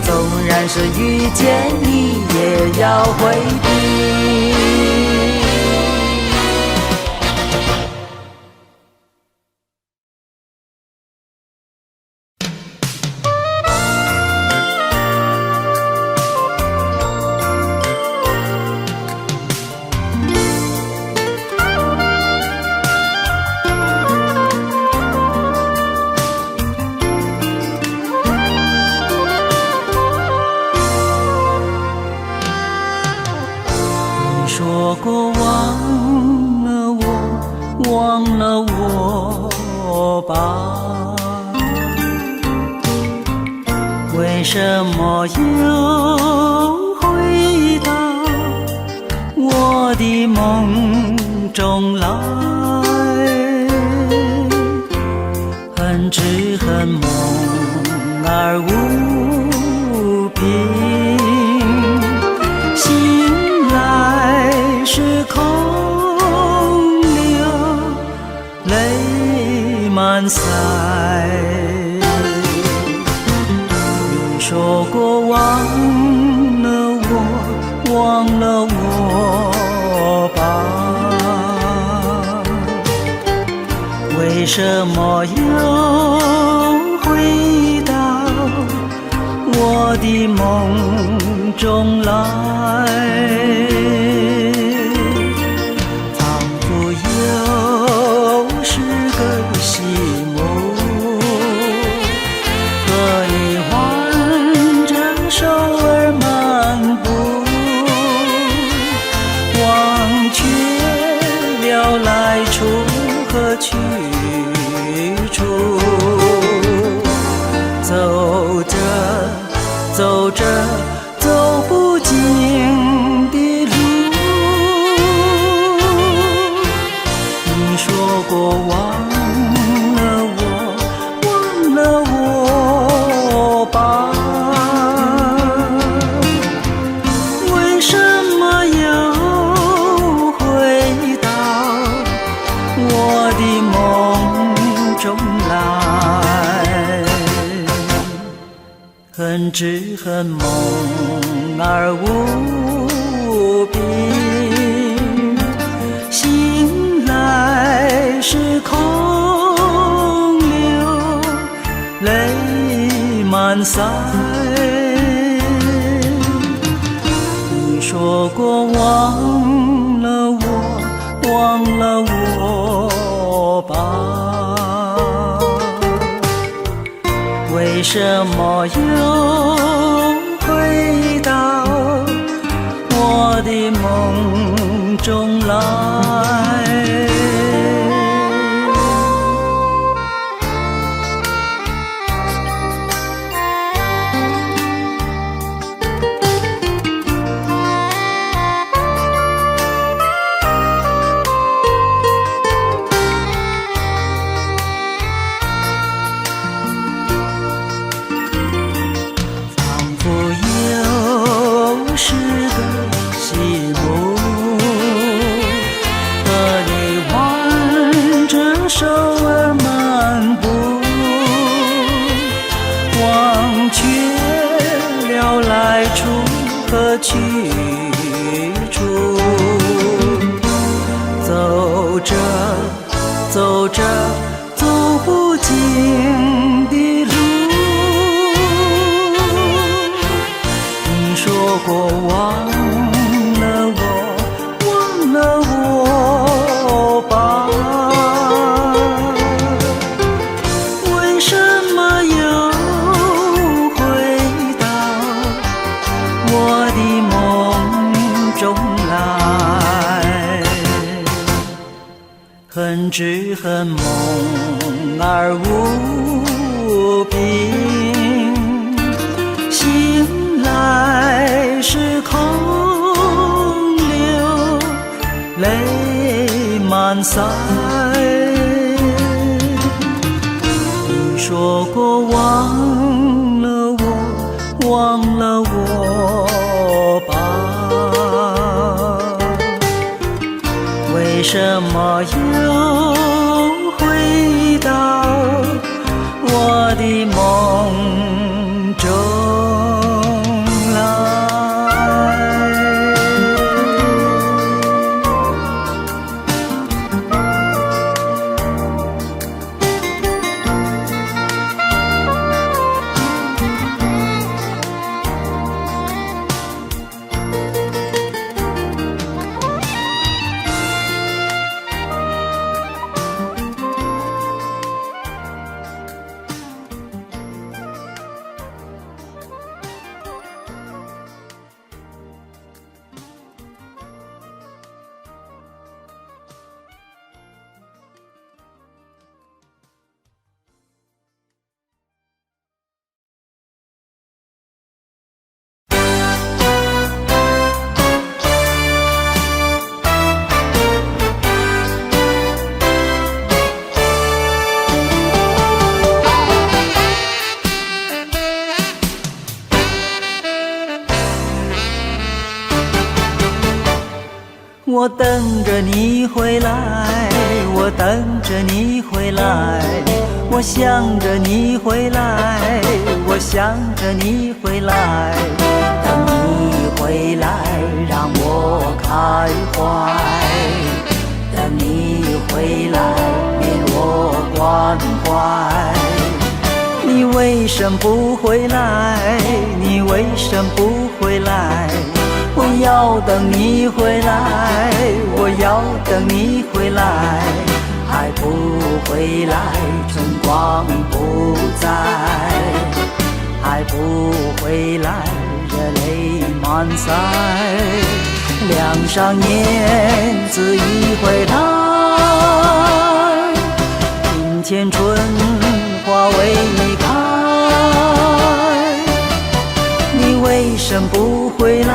纵然是遇见你也要回避。说过忘了我，忘了我吧，为什么又回到我的梦中来？恨只恨梦儿无凭，醒来是空流泪满腮。你说过忘了我，忘了我吧，为什么又回到我的梦中来？仿佛又是个戏幕，可以挽着手儿漫步，忘却了来处和去处。走着走着走不尽的路，你说过忘了我，忘了我吧，为什么又回到我的梦中来？恨只恨梦儿无凭，醒来是空流泪满腮。你说过忘了我，忘了我吧，为什么又回到我的梦中来？何去处？走着走着，走不尽的路。你说过忘了我，忘了我吧。为什么又回到我的梦中来？恨只恨梦儿无凭，醒来是空流泪满腮。你说过忘了我，忘了我吧。为什么又回到我的梦中来？我等着你回来，我等着你回来，我想着你回来，我想着你回来。等你回来让我开怀，等你回来免我关怀。你为什么不回来？你为什么不回来？我要等你回来，我要等你回来，还不回来，春光不在，还不回来，热泪满腮。梁上燕子已回来，庭前春花为你开。你为什么不回来？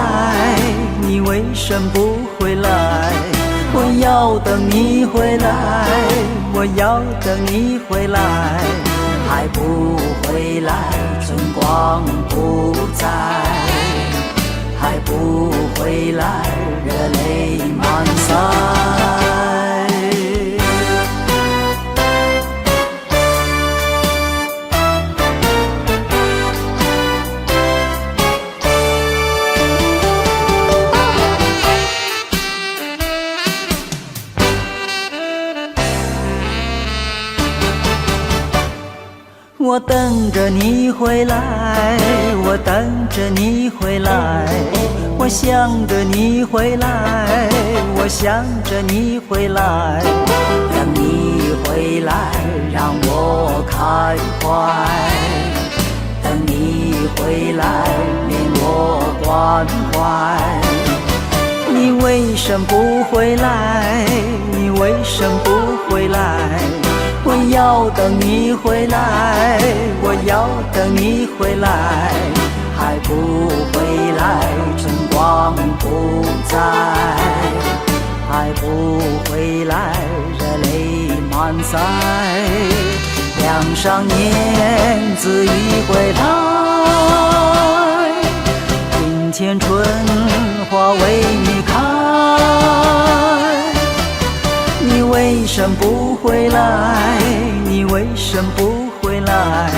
你为什么不回来？我要等你回来，我要等你回来，还不回来，春光不在，还不回来，热泪满腮。我等着你回来，我等着你回来，我想着你回来，我想着你回来。等你回来让我开怀，等你回来免我关怀。你为什么不回来？你为什么不回来？我要等你回来，我要等你回来，还不回来，春光不在，还不回来，热泪满腮。梁上燕子已回来，庭前春花为你开。你为什么不回来？你为什么不回来？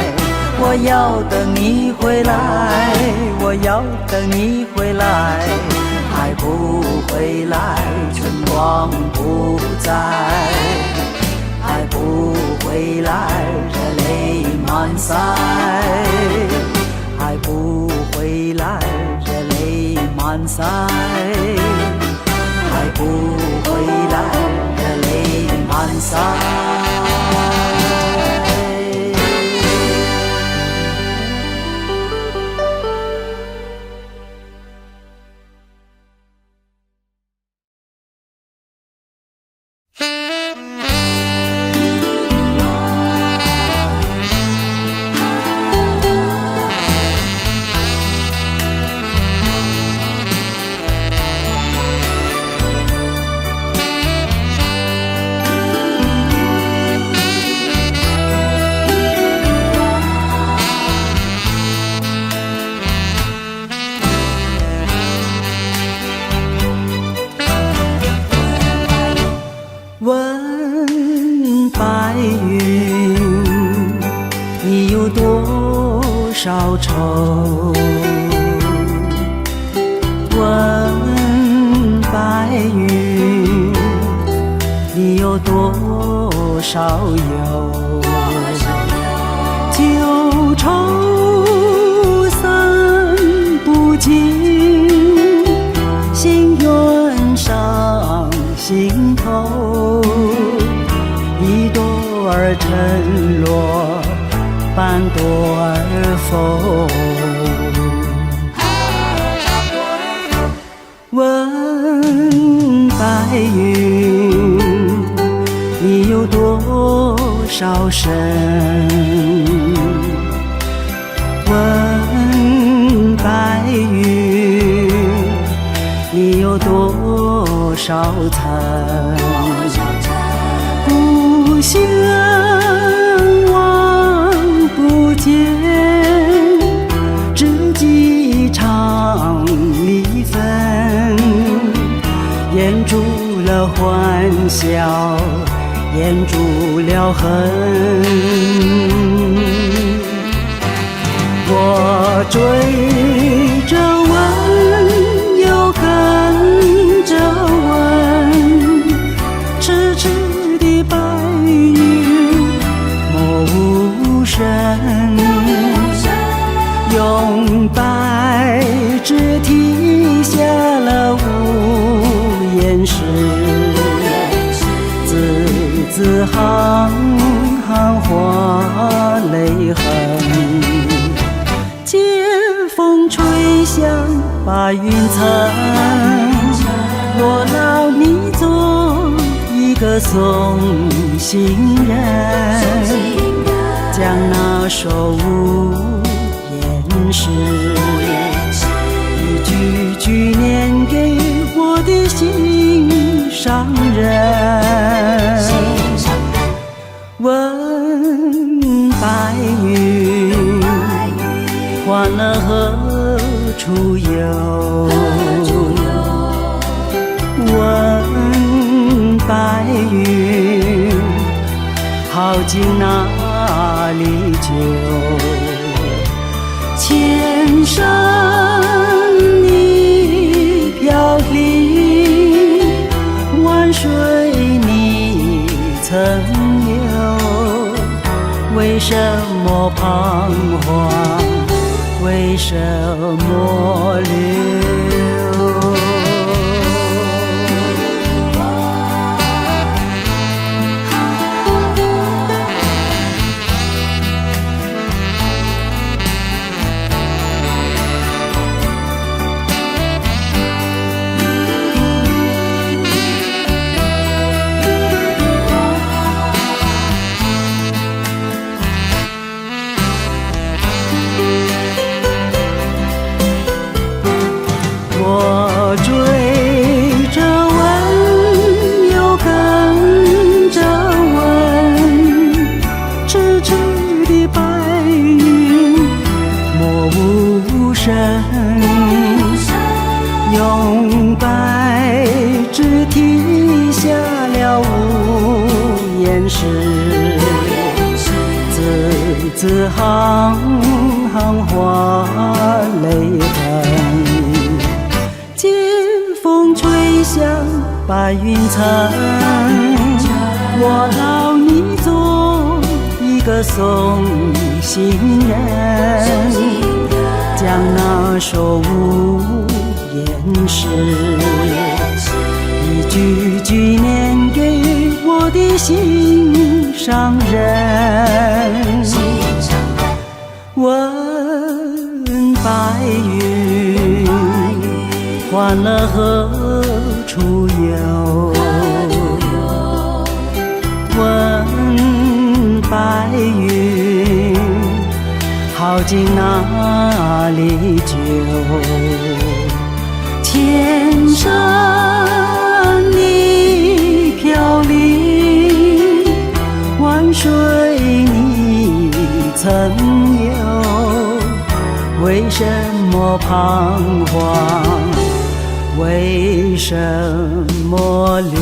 我我要等你回来，我要等你回来，还不回来，春光不再，还不回来，热泪满腮，还不回来，热泪满腮，还不回来，热泪满腮。问白云，你有多少愁？问白云，你有多少忧？旧愁散不尽，心愿上心头，一朵儿沉落，半朵儿否？问白云，你有多少深？问白云，你有多少层？故乡望不见，知己常离分。掩住了欢笑，掩住了恨。我追着问，又跟着问，痴痴的白云默无声，用白纸题下了无言诗，字字行行画泪痕。借风吹响白云层，我劳你做一个送行人，将那首无言诗一句句念给我的心上人。问白云，欢乐何处有？问白云，好景哪里久？千山你飘零，万水你曾流，为什么彷徨？为什么留？我追着问，又跟着问，痴痴的白云默无声，用白纸题下了无言诗，字字行淌花泪痕。清风吹向白云层，我劳你做一个送行人，将那首无言诗一句句念给我的心上人。问白云，欢乐何处有？问白云，好景哪里久？千山你飘零，万水你曾有，为什么彷徨？为什么留？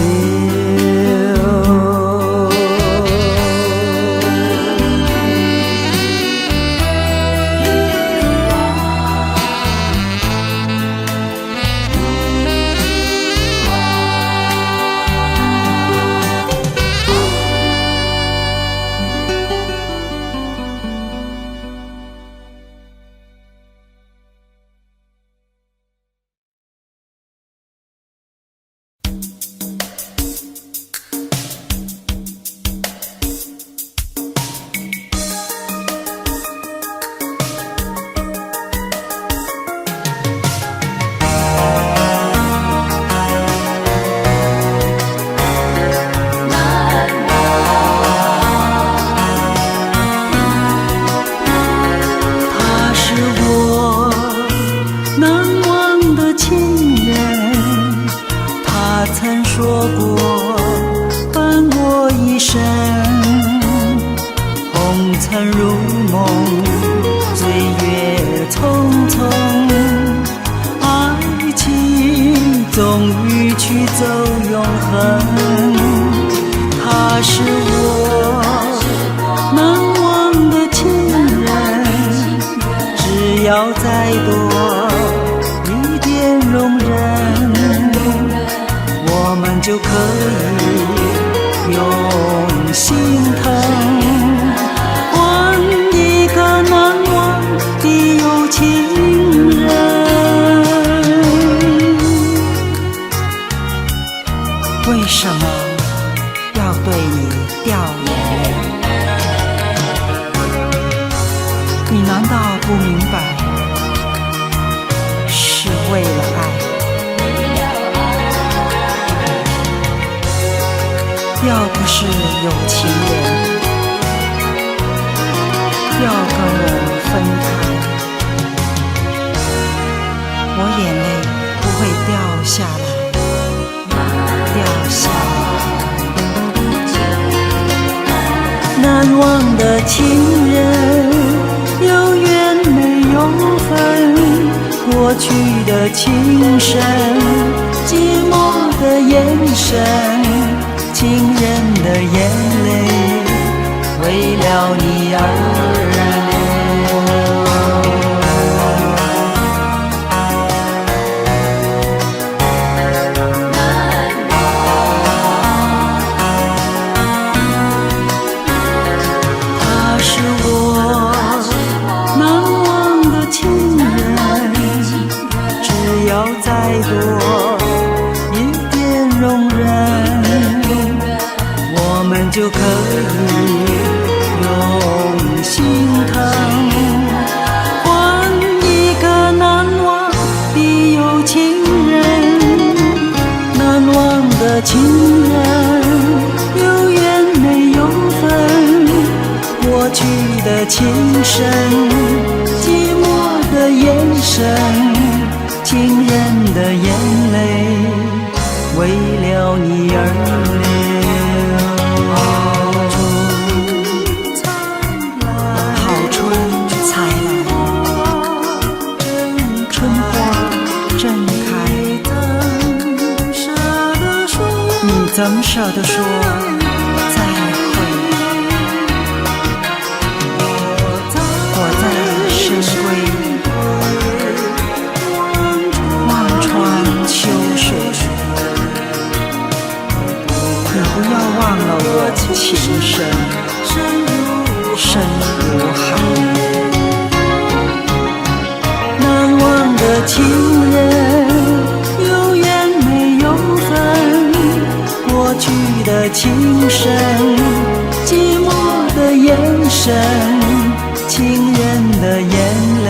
说过伴我一生，红尘如梦，岁月匆匆，爱情终于去走永恒。他是我难忘的情人，只要再多一点容忍，我们就可以用心疼换一个难忘的有情人。为什么要对你掉眼泪？你难道不明白，是为了爱？要不是有情人要跟我分开，我眼泪不会掉下来，掉下来。难忘的情人，有缘没有分，过去的情深，寂寞的眼神，情人的眼泪，为了你而流。他是我难忘的情人，只要再多一点容忍，我们就可以用心疼换一个难忘的有情人。难忘的情人，有缘没有分，过去的情深，寂寞的眼神，情人的眼泪，为了你而流。好春才来，春花正开，你怎舍得说再会？我在深情人永远没有分，过去的情深，寂寞的眼神，情人的眼泪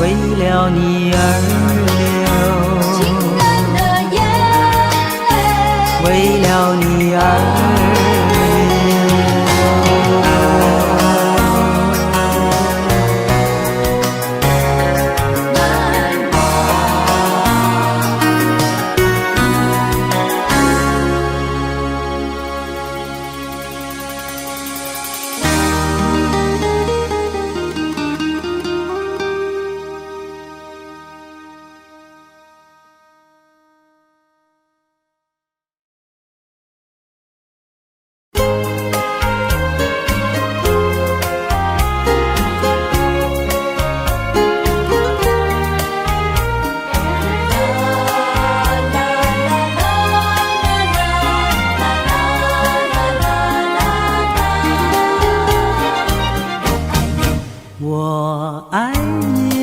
为了你而流，为了你而我爱耶，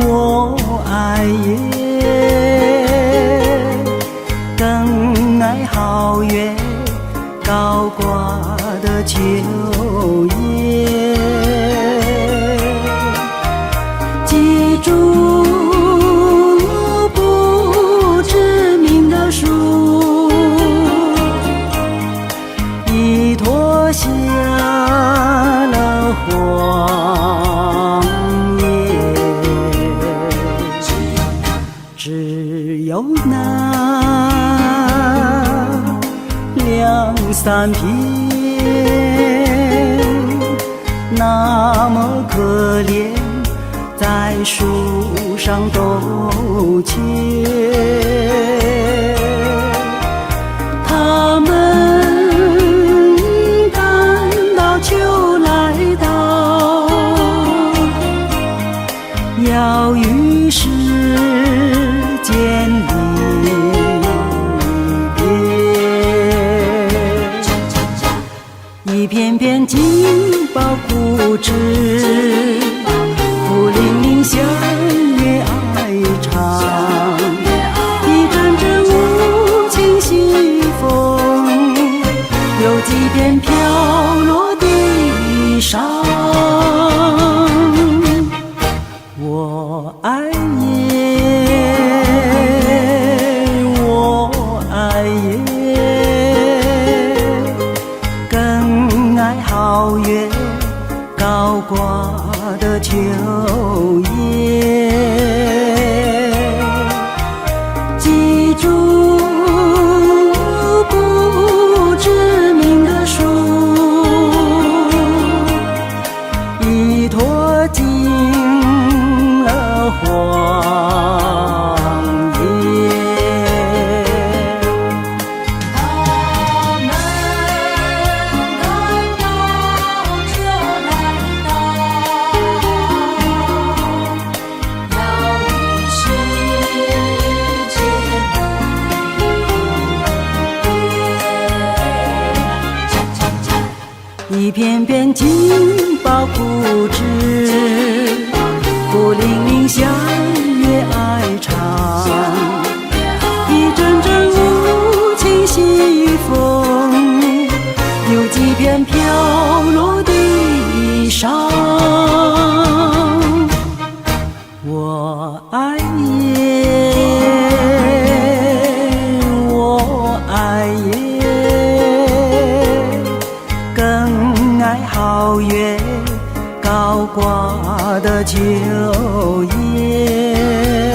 我爱耶，更爱皓月高挂的秋叶。记住不知名的树，已脱下荒野，只有那两三片那么可怜，在树上兜圈。它们秋来到，要与世间离别。一片片金宝枯枝，孤零零相约爱长。一阵阵无情西风，有几片飘落地上。我爱耶，我爱耶，更爱皓月高挂的秋叶。记住不知名的树，已脱尽了荒野。他们赶到秋来到，要与世间一片片金宝枯枝，孤零零相约爱长。一阵阵无情西风，有几片飘落地上。我爱耶，我爱耶，更爱皓月高挂的秋叶。